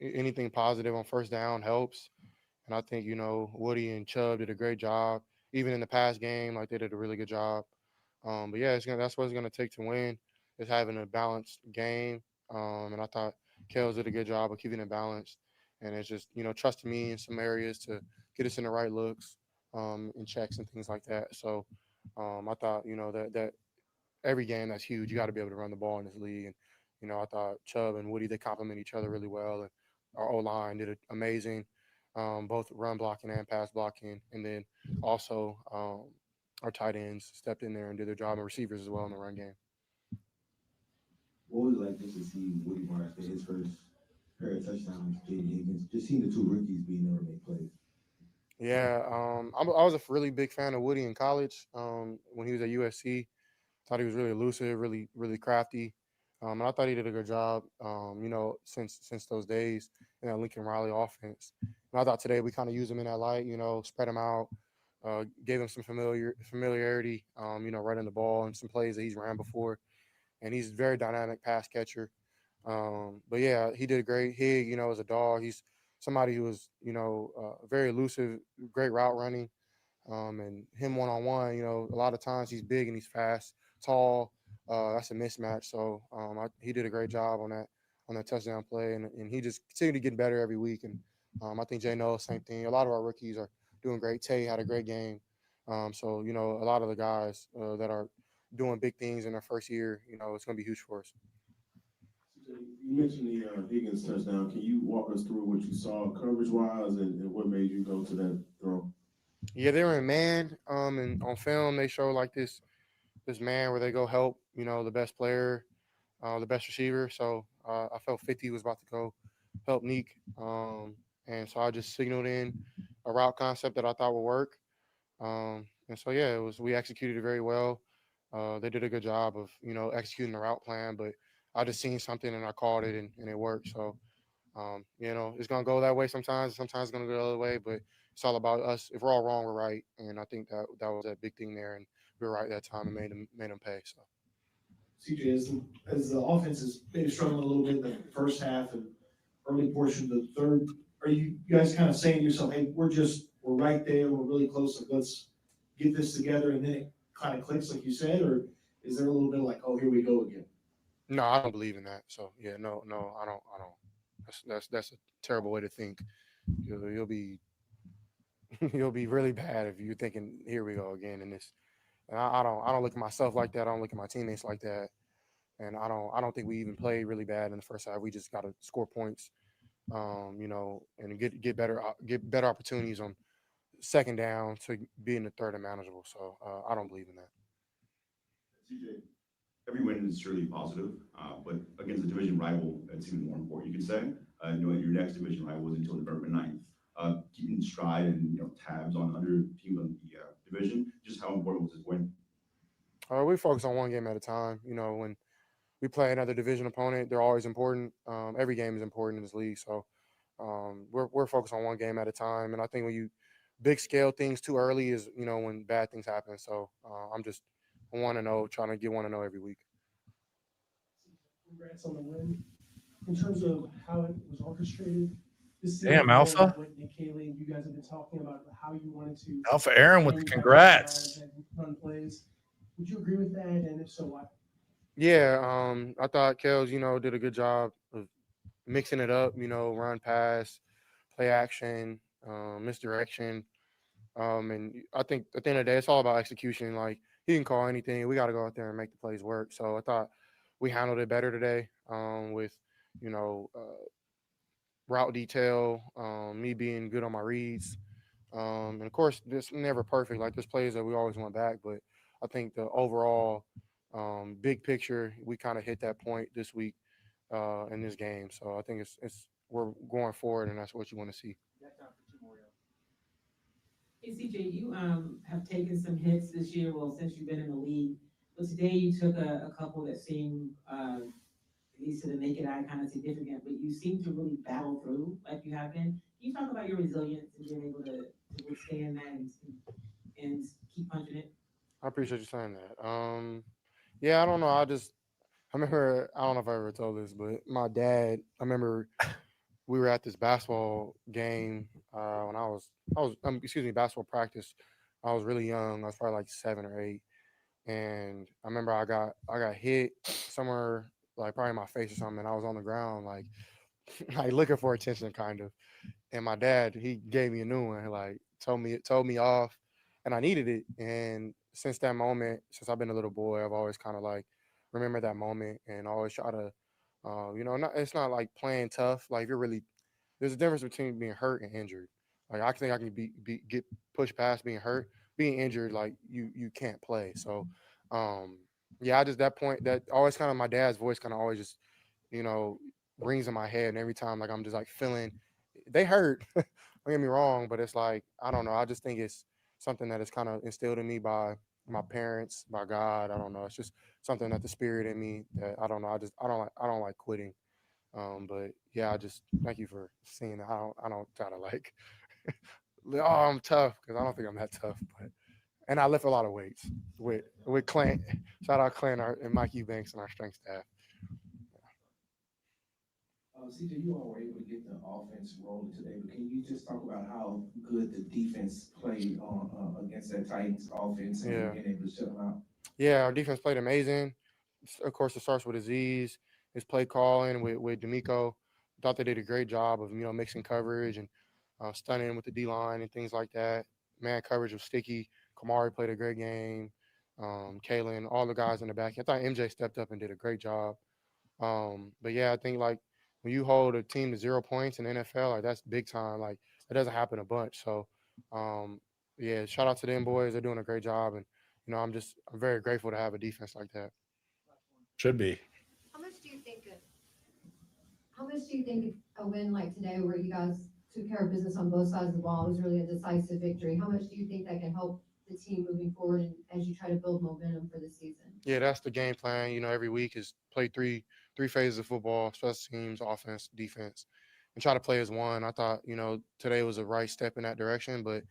Anything positive on first down helps. And I think, Woody and Chubb did a great job. Even in the past game, like they did a really good job. But yeah, that's what it's gonna take to win, is having a balanced game. And I thought Kels did a good job of keeping it balanced. And it's just, trusting me in some areas to get us in the right looks, and checks and things like that. So I thought, that every game that's huge. You got to be able to run the ball in this league. And, I thought Chubb and Woody, they complement each other really well. And our O-line did it amazing, both run blocking and pass blocking. And then also our tight ends stepped in there and did their job, and receivers as well in the run game. What was it like just to see Woody Marks get his first pair of touchdowns, Jaden Higgins, just seeing the two rookies being able to make plays? Yeah, I was a really big fan of Woody in college. When he was at USC, thought he was really elusive, really, really crafty. And I thought he did a good job, since those days in that Lincoln Riley offense. And I thought today we kind of used him in that light, spread him out, gave him some familiarity, running the ball and some plays that he's ran before. And he's a very dynamic pass catcher. But yeah, he did great. Hig, is a dog. He's somebody who was, very elusive, great route running. And him one-on-one, a lot of times he's big and he's fast, tall. That's a mismatch. So he did a great job on that touchdown play, and he just continued to get better every week. And I think Jay knows same thing. A lot of our rookies are doing great. Tay had a great game. So a lot of the guys that are doing big things in their first year, it's going to be huge for us. You mentioned the Higgins touchdown. Can you walk us through what you saw coverage-wise and what made you go to that throw? Yeah, they were in man. And on film they show like this man where they go help, the best player, the best receiver. So I felt 50 was about to go help Neek. And so I just signaled in a route concept that I thought would work. And so yeah, we executed it very well. They did a good job of, executing the route plan, but I just seen something and I called it and it worked. So it's gonna go that way sometimes it's gonna go the other way, but it's all about us. If we're all wrong, we're right. And I think that was a big thing there, and we were right that time and made them pay. So CJ, as the offense is maybe struggling a little bit in the first half and early portion of the third, are you guys kind of saying to yourself, hey, we're right there, we're really close, so let's get this together, and then it kind of clicks like you said, or is there a little bit like, oh, here we go again? No, I don't believe in that. So yeah, no, I don't. That's a terrible way to think. You'll be you'll be really bad if you're thinking, here we go again in this. And I don't look at myself like that. I don't look at my teammates like that. And I don't think we even played really bad in the first half. We just got to score points, and get better opportunities on second down to be in the third and manageable. So I don't believe in that. CJ, every win is surely positive, but against a division rival, it's even more important. You could say, your next division rival is until November 9th. Keeping stride and tabs on other teams on the division, just how important was this win? We focus on one game at a time. When we play another division opponent, they're always important. Every game is important in this league. So we're focused on one game at a time. And I think when you big scale things too early is, when bad things happen. So I'm just 1-0, trying to get 1-0 every week. Congrats on the win. In terms of how it was orchestrated, damn, Alpha. What Nick Haley and you guys have been talking about how you wanted to. Alpha Aaron with the congrats. Run plays. Would you agree with that? And if so, why? Yeah, I thought Kels, did a good job of mixing it up, run, pass, play action, misdirection. And I think at the end of the day, it's all about execution. Like, he can call anything. We got to go out there and make the plays work. So I thought we handled it better today, with, route detail, me being good on my reads. And of course, this never perfect. Like, there's plays that we always want back, but I think the overall big picture, we kind of hit that point this week in this game. So I think we're going forward, and that's what you want to see. Hey, CJ, you have taken some hits this year, well, since you've been in the league. But today you took a couple that seemed, at least to the naked eye, kind of significant, but you seem to really battle through like you have been. Can you talk about your resilience and being able to withstand that and keep punching it? I appreciate you saying that. Yeah, I don't know. I remember, I don't know if I ever told this, but my dad, I remember we were at this basketball game when I was basketball practice. I was really young. I was probably like 7 or 8, and I remember I got hit somewhere, like probably in my face or something. And I was on the ground, like like looking for attention, kind of. And my dad, he gave me a new one, like told me off, and I needed it. And since that moment, since I've been a little boy, I've always kind of like remember that moment and always try to, it's not like playing tough. Like you're really, there's a difference between being hurt and injured. Like I think I can get pushed past being hurt, being injured. Like you can't play. So, yeah, I just that point that always kind of my dad's voice kind of always just, you know, rings in my head, and every time like I'm just like feeling they hurt. Don't get me wrong, but it's like I don't know. I just think it's something that is kind of instilled in me by my parents, by God. I don't know. It's just something that the spirit in me that I don't know. I don't like quitting. But yeah, I just thank you for seeing that. I don't try to like oh I'm tough because I don't think I'm that tough. But and I lift a lot of weights with Clint. Shout out Clint and Mike Eubanks and our strength staff. CJ, you all were able to get the offense rolling today, but can you just talk about how good the defense played on against that Titans offense and being able to shut them out? Yeah, our defense played amazing. Of course, it starts with Aziz, his play calling with DeMeco. Thought they did a great job of mixing coverage and stunning with the D line and things like that. Man coverage was sticky. Kamari played a great game. Kalen, all the guys in the back. I thought MJ stepped up and did a great job. But yeah, I think like when you hold a team to 0 points in the NFL, like that's big time. Like it doesn't happen a bunch. So yeah, shout out to them boys. They're doing a great job, and I'm very grateful to have a defense like that. Should be. How much do you think a win like today, where you guys took care of business on both sides of the ball, was really a decisive victory? How much do you think that can help the team moving forward and as you try to build momentum for the season? Yeah, that's the game plan. Every week is play three phases of football: special teams, offense, defense, and try to play as one. I thought today was a right step in that direction, but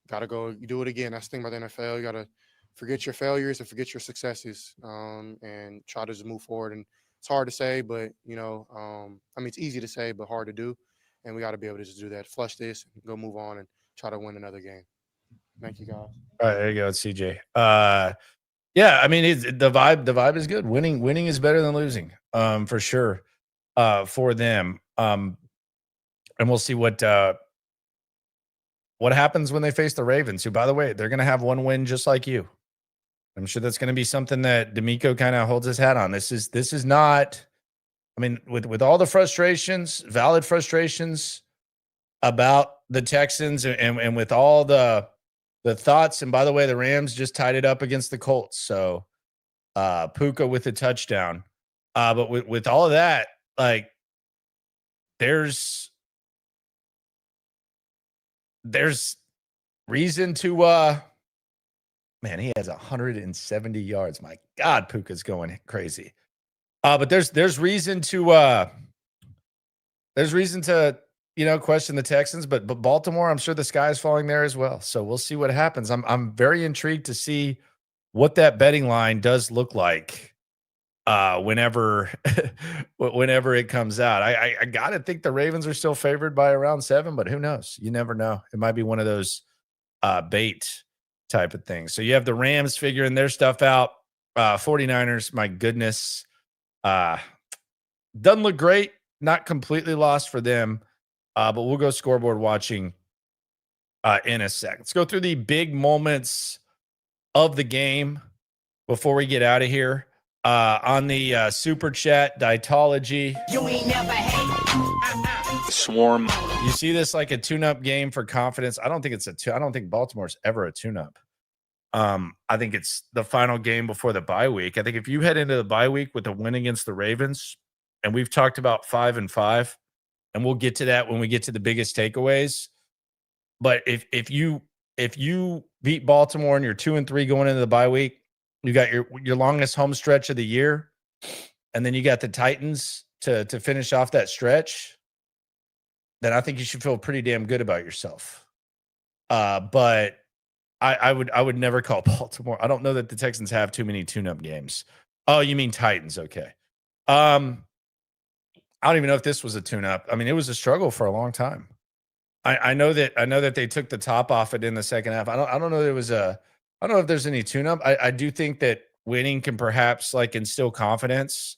gotta go do it again. That's the thing about the NFL. You gotta forget your failures and forget your successes, and try to just move forward. And it's hard to say, but it's easy to say, but hard to do. And we got to be able to just do that. Flush this, and go move on, and try to win another game. Thank you, guys. All right, there you go, CJ. Yeah, I mean, the vibe is good. Winning is better than losing, for sure, for them. And we'll see what happens when they face the Ravens, who, by the way, they're going to have one win just like you. I'm sure that's going to be something that DeMeco kind of holds his hat on. This is not, I mean, with all the frustrations, valid frustrations about the Texans and with all the thoughts. And by the way, the Rams just tied it up against the Colts. So Puka with a touchdown. But with all of that, like there's reason to man, he has 170 yards. My God, Puka's going crazy. But there's reason to question the Texans, but Baltimore, I'm sure the sky is falling there as well. So we'll see what happens. I'm very intrigued to see what that betting line does look like whenever it comes out. I gotta think the Ravens are still favored by around 7, but who knows? You never know. It might be one of those bait type of things. So you have the Rams figuring their stuff out. 49ers, my goodness, doesn't look great. Not completely lost for them, but we'll go scoreboard watching in a sec. Let's go through the big moments of the game before we get out of here. On the super chat, Dietology. You ain't never hate. Swarm. You see this like a tune-up game for confidence. I don't think I don't think Baltimore's ever a tune-up. I think it's the final game before the bye week. I think if you head into the bye week with a win against the Ravens, and we've talked about 5-5, and we'll get to that when we get to the biggest takeaways. But if you if you beat Baltimore and you're 2-3 going into the bye week, you got your longest home stretch of the year, and then you got the Titans to finish off that stretch, then I think you should feel pretty damn good about yourself. But I would never call Baltimore. I don't know that the Texans have too many tune-up games. Oh, you mean Titans? Okay. I don't even know if this was a tune-up. I mean, it was a struggle for a long time. I know that they took the top off it in the second half. I don't know there was I don't know if there's any tune-up. I do think that winning can perhaps like instill confidence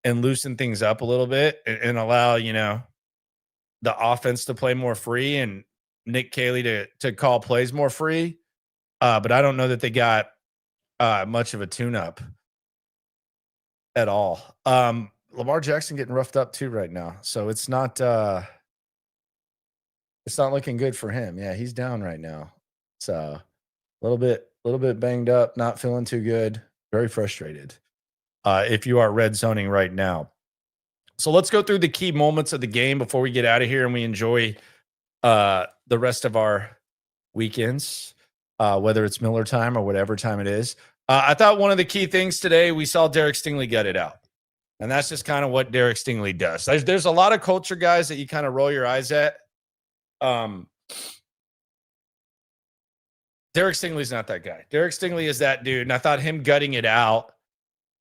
and loosen things up a little bit and allow, the offense to play more free and Nick Caley to call plays more free. But I don't know that they got much of a tune-up at all. Lamar Jackson getting roughed up too right now. So it's not looking good for him. Yeah, he's down right now. So a little bit banged up, not feeling too good, very frustrated. If you are red zoning right now. So let's go through the key moments of the game before we get out of here and we enjoy the rest of our weekends, whether it's Miller time or whatever time it is. I thought one of the key things today, we saw Derek Stingley gut it out. And that's just kind of what Derek Stingley does. There's a lot of culture guys that you kind of roll your eyes at. Derek Stingley's not that guy. Derek Stingley is that dude. And I thought him gutting it out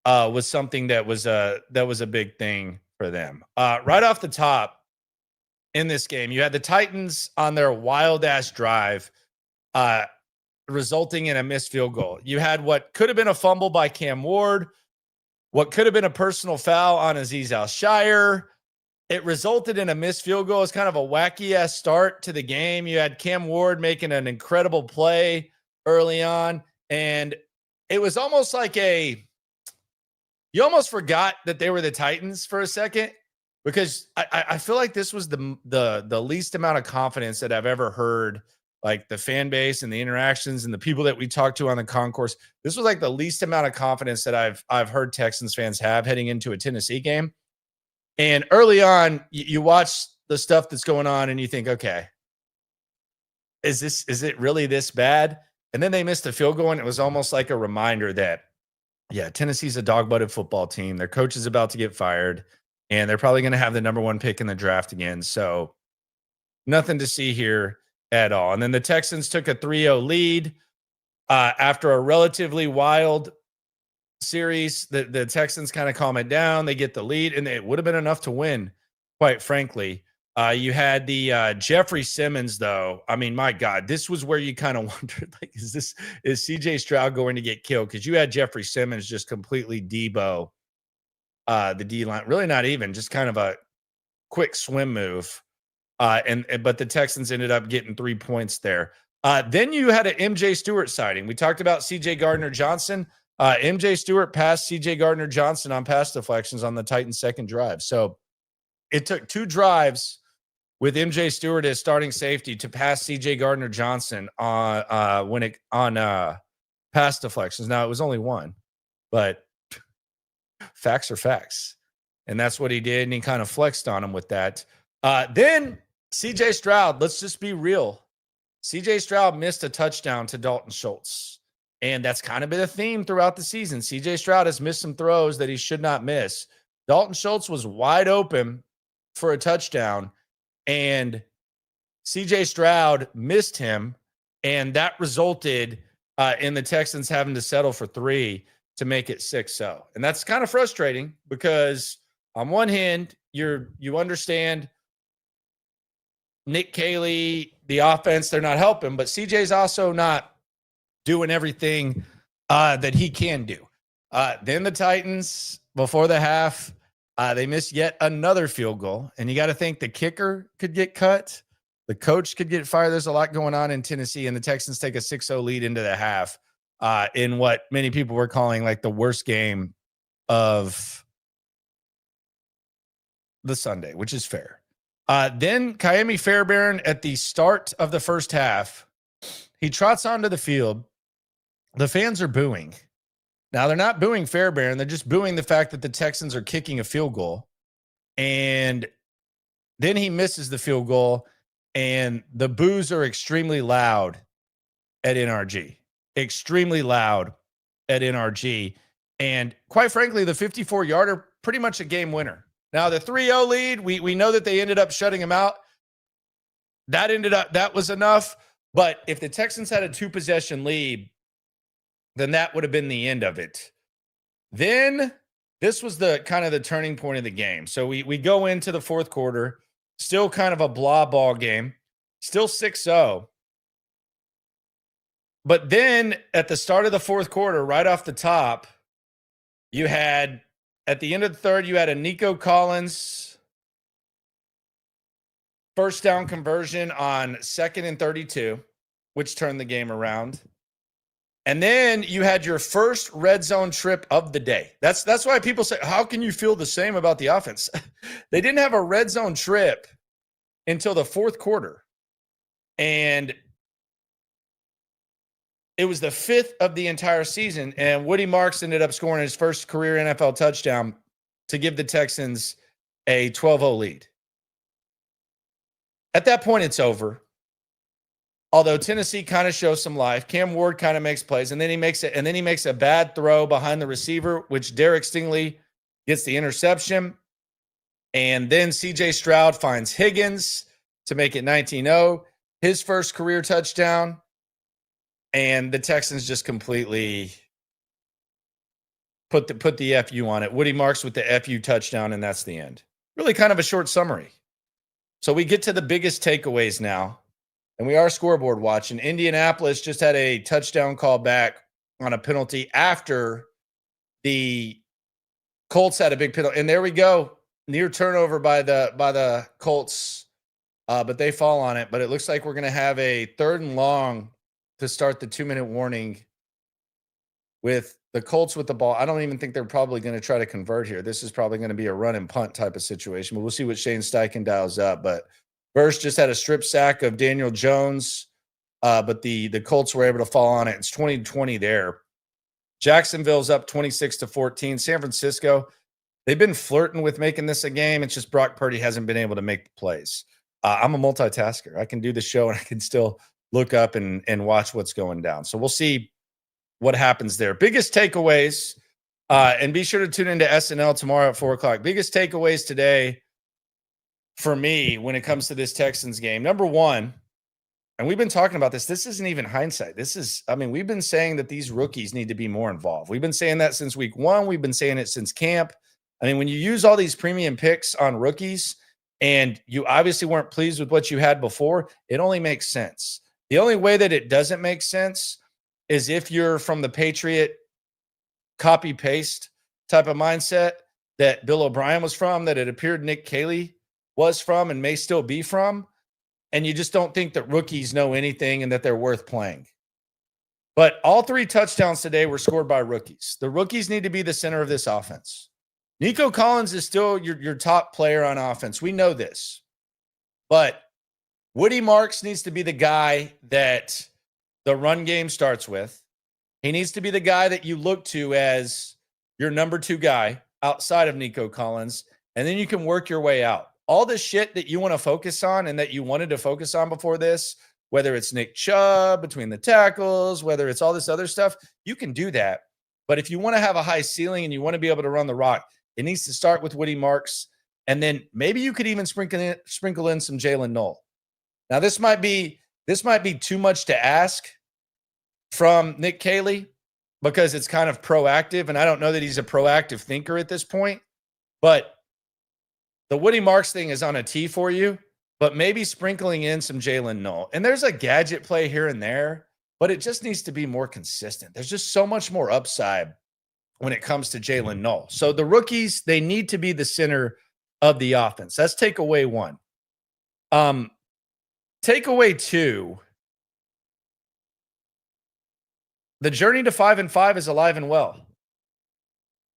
was something that was a big thing for them. Right off the top in this game, you had the Titans on their wild ass drive, resulting in a missed field goal. You had what could have been a fumble by Cam Ward, what could have been a personal foul on Azeez Al-Shire. It resulted in a missed field goal. It's kind of a wacky ass start to the game. You had Cam Ward making an incredible play early on, and it was almost like you almost forgot that they were the Titans for a second, because I feel like this was the least amount of confidence that I've ever heard, like the fan base and the interactions and the people that we talked to on the concourse. This was like the least amount of confidence that I've heard Texans fans have heading into a Tennessee game. And early on, you watch the stuff that's going on and you think, okay, is it really this bad? And then they missed a field goal, and it was almost like a reminder that, yeah, Tennessee's a dog-butted football team. Their coach is about to get fired, and they're probably going to have the number 1 pick in the draft again. So nothing to see here at all. And then the Texans took a 3-0 lead after a relatively wild series. The Texans kind of calm it down. They get the lead, and it would have been enough to win, quite frankly. You had the Jeffrey Simmons, though. I mean, my God, this was where you kind of wondered, like, is CJ Stroud going to get killed? Because you had Jeffrey Simmons just completely debo the D-line. Really not even, just kind of a quick swim move. But the Texans ended up getting 3 points there. Then you had an MJ Stewart sighting. We talked about CJ Gardner-Johnson. MJ Stewart passed CJ Gardner-Johnson on pass deflections on the Titans' second drive. So it took 2 drives with MJ Stewart as starting safety to pass CJ Gardner-Johnson on pass deflections. Now it was only 1, but facts are facts. And that's what he did. And he kind of flexed on him with that. Then CJ Stroud, let's just be real. CJ Stroud missed a touchdown to Dalton Schultz. And that's kind of been a theme throughout the season. CJ Stroud has missed some throws that he should not miss. Dalton Schultz was wide open for a touchdown, and CJ Stroud missed him, and that resulted in the Texans having to settle for 3 to make it 6-0. And that's kind of frustrating because on one hand, you understand Nick Caley, the offense, they're not helping, but CJ's also not doing everything that he can do. Then the Titans, before the half, they missed yet another field goal. And you got to think the kicker could get cut. The coach could get fired. There's a lot going on in Tennessee, and the Texans take a 6-0 lead into the half in what many people were calling like the worst game of the Sunday, which is fair. Then Ka'imi Fairbairn at the start of the first half, he trots onto the field. The fans are booing. Now, they're not booing Fairbairn. They're just booing the fact that the Texans are kicking a field goal. And then he misses the field goal, and the boos are extremely loud at NRG, extremely loud at NRG. And quite frankly, the 54-yarder, pretty much a game winner. Now, the 3-0 lead, we know that they ended up shutting him out. That was enough. But if the Texans had a 2-possession lead, then that would have been the end of it. Then this was the kind of the turning point of the game. So we go into the fourth quarter, still kind of a blah ball game, still 6-0. But then at the start of the fourth quarter, right off the top, you had, at the end of the third, you had a Nico Collins first down conversion on 2nd and 32, which turned the game around. And then you had your first red zone trip of the day. That's why people say, how can you feel the same about the offense? They didn't have a red zone trip until the fourth quarter. And it was the 5th of the entire season. And Woody Marks ended up scoring his first career NFL touchdown to give the Texans a 12-0 lead. At that point, it's over. Although Tennessee kind of shows some life, Cam Ward kind of makes plays, and then he makes a bad throw behind the receiver, which Derek Stingley gets the interception. And then CJ Stroud finds Higgins to make it 19-0, his first career touchdown. And the Texans just completely put the FU on it. Woody Marks with the FU touchdown, and that's the end. Really kind of a short summary. So we get to the biggest takeaways now. And we are scoreboard watching. Indianapolis just had a touchdown call back on a penalty after the Colts had a big penalty. And there we go. Near turnover by the Colts. But they fall on it. But it looks like we're going to have a 3rd and long to start the 2-minute warning with the Colts with the ball. I don't even think they're probably going to try to convert here. This is probably going to be a run and punt type of situation. But we'll see what Shane Steichen dials up. But Burst just had a strip sack of Daniel Jones, but the Colts were able to fall on it. It's 20-20 there. Jacksonville's up 26-14. San Francisco, they've been flirting with making this a game. It's just Brock Purdy hasn't been able to make the plays. I'm a multitasker. I can do the show and I can still look up and watch what's going down. So we'll see what happens there. Biggest takeaways, and be sure to tune into SNL tomorrow at 4:00. Biggest takeaways today for me when it comes to this Texans game. Number one, and we've been talking about this isn't even hindsight. We've been saying that these rookies need to be more involved. We've been saying that since week 1. We've been saying it since camp. I mean, when you use all these premium picks on rookies and you obviously weren't pleased with what you had before, it only makes sense. The only way that it doesn't make sense is if you're from the Patriot copy-paste type of mindset that Bill O'Brien was from, that it appeared Nick Caley was from and may still be from, and you just don't think that rookies know anything and that they're worth playing. But all 3 touchdowns today were scored by rookies. The rookies need to be the center of this offense. Nico Collins is still your top player on offense. We know this. But Woody Marks needs to be the guy that the run game starts with. He needs to be the guy that you look to as your number 2 guy outside of Nico Collins, and then you can work your way out. All the shit that you want to focus on and that you wanted to focus on before this, whether it's Nick Chubb between the tackles, whether it's all this other stuff, you can do that. But if you want to have a high ceiling and you want to be able to run the rock, it needs to start with Woody Marks. And then maybe you could even sprinkle in some Jalen Knoll. Now, this might be too much to ask from Nick Caley because it's kind of proactive. And I don't know that he's a proactive thinker at this point. But the Woody Marks thing is on a tee for you, but maybe sprinkling in some Jalen Knoll. And there's a gadget play here and there, but it just needs to be more consistent. There's just so much more upside when it comes to Jalen Knoll. So the rookies, they need to be the center of the offense. That's takeaway 1. Takeaway 2, the journey to 5-5 is alive and well.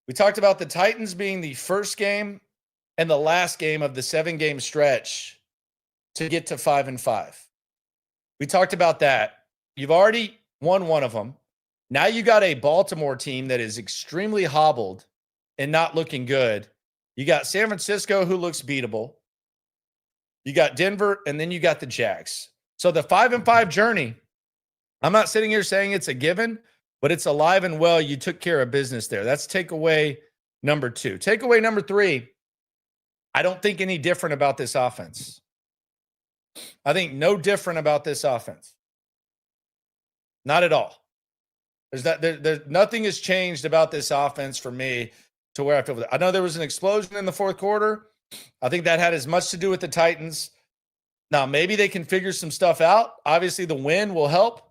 We talked about the Titans being the first game and the last game of the 7-game stretch to get to 5-5. We talked about that. You've already won one of them. Now you got a Baltimore team that is extremely hobbled and not looking good. You got San Francisco, who looks beatable. You got Denver, and then you got the Jags. So the 5-5 journey I'm not sitting here saying it's a given, but it's alive and well. You took care of business there. That's takeaway number 2. Takeaway number 3, I don't think any different about this offense. I think no different about this offense. Not at all. There's nothing has changed about this offense for me to where I feel. I know there was an explosion in the fourth quarter. I think that had as much to do with the Titans. Now, maybe they can figure some stuff out. Obviously, the win will help.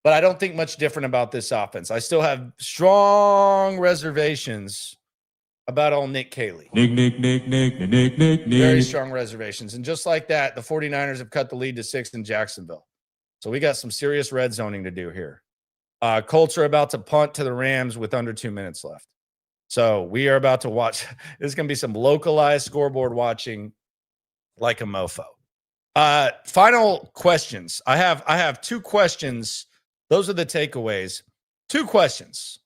But I don't think much different about this offense. I still have strong reservations about old Nick Caley. Nick. Very strong reservations. And just like that, the 49ers have cut the lead to 6 in Jacksonville. So we got some serious red zoning to do here. Colts are about to punt to the Rams with under 2 minutes left. So we are about to watch. There's going to be some localized scoreboard watching like a mofo. Final questions. I have 2 questions. Those are the takeaways. 2 questions.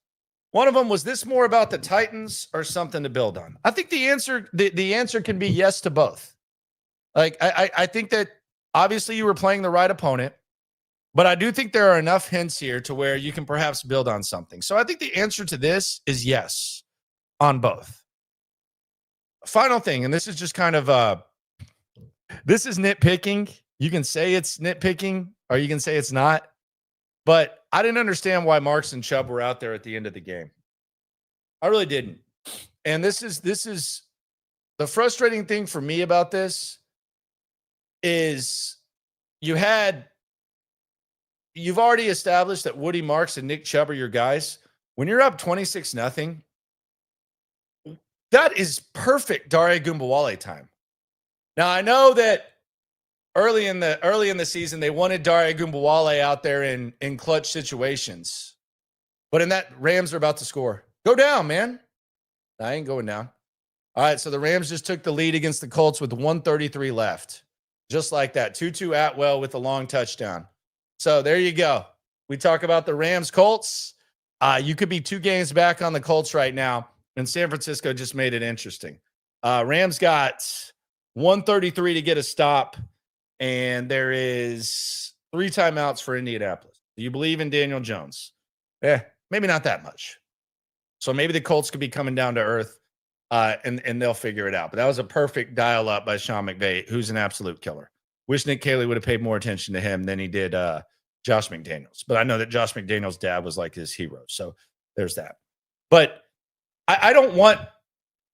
One of them, was this more about the Titans or something to build on? I think the answer can be yes to both. Like, I think that obviously you were playing the right opponent, but I do think there are enough hints here to where you can perhaps build on something. So I think the answer to this is yes on both. Final thing, and this is just kind of this is nitpicking. You can say it's nitpicking or you can say it's not. But I didn't understand why Marks and Chubb were out there at the end of the game. I really didn't. And this is the frustrating thing for me about this is you've already established that Woody Marks and Nick Chubb are your guys. When you're up 26-0, that is perfect Dare Gumbawale time. Now I know that early in the season, they wanted Dare Gumbawale out there in clutch situations. But in that, Rams are about to score. Go down, man. I ain't going down. All right, so the Rams just took the lead against the Colts with 1:33 left. Just like that. 2-2 Atwell with a long touchdown. So there you go. We talk about the Rams-Colts. You could be 2 games back on the Colts right now, and San Francisco just made it interesting. Rams got 1:33 to get a stop. And there is 3 timeouts for Indianapolis. Do you believe in Daniel Jones? Maybe not that much. So maybe the Colts could be coming down to earth and they'll figure it out. But that was a perfect dial-up by Sean McVay, who's an absolute killer. Wish Nick Caley would have paid more attention to him than he did Josh McDaniels. But I know that Josh McDaniels' dad was like his hero. So there's that. But I don't want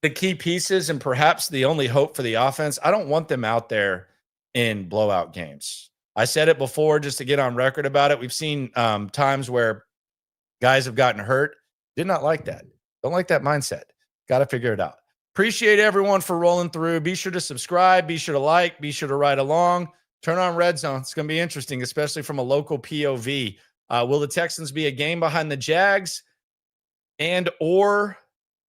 the key pieces and perhaps the only hope for the offense. I don't want them out there in blowout games. I said it before just to get on record about it. We've seen times where guys have gotten hurt. Did not like that. Don't like that mindset. Got to figure it out. Appreciate everyone for rolling through. Be sure to subscribe. Be sure to like. Be sure to ride along. Turn on Red Zone. It's going to be interesting, especially from a local POV. Will the Texans be a game behind the Jags and or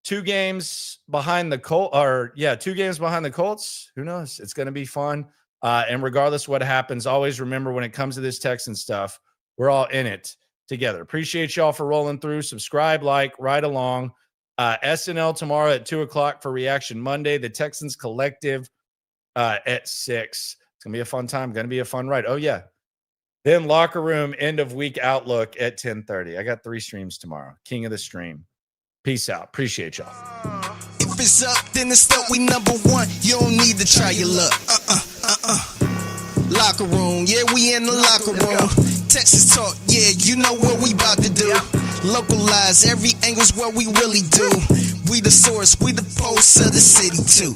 2 games behind the Colts? Or 2 games behind the Colts? Who knows? It's going to be fun. And regardless of what happens, always remember when it comes to this Texan stuff, we're all in it together. Appreciate y'all for rolling through. Subscribe, like, ride along. SNL tomorrow at 2:00 for Reaction Monday. The Texans Collective at 6. It's going to be a fun time. Going to be a fun ride. Oh, yeah. Then Locker Room end of week outlook at 10:30. I got 3 streams tomorrow. King of the stream. Peace out. Appreciate y'all. If it's up, then it's up. We number 1. You don't need to try your luck. Locker room, yeah, we in the locker room. Texas talk, yeah, you know what we about to do. Localize, every angle's what we really do. We the source, we the pulse of the city too.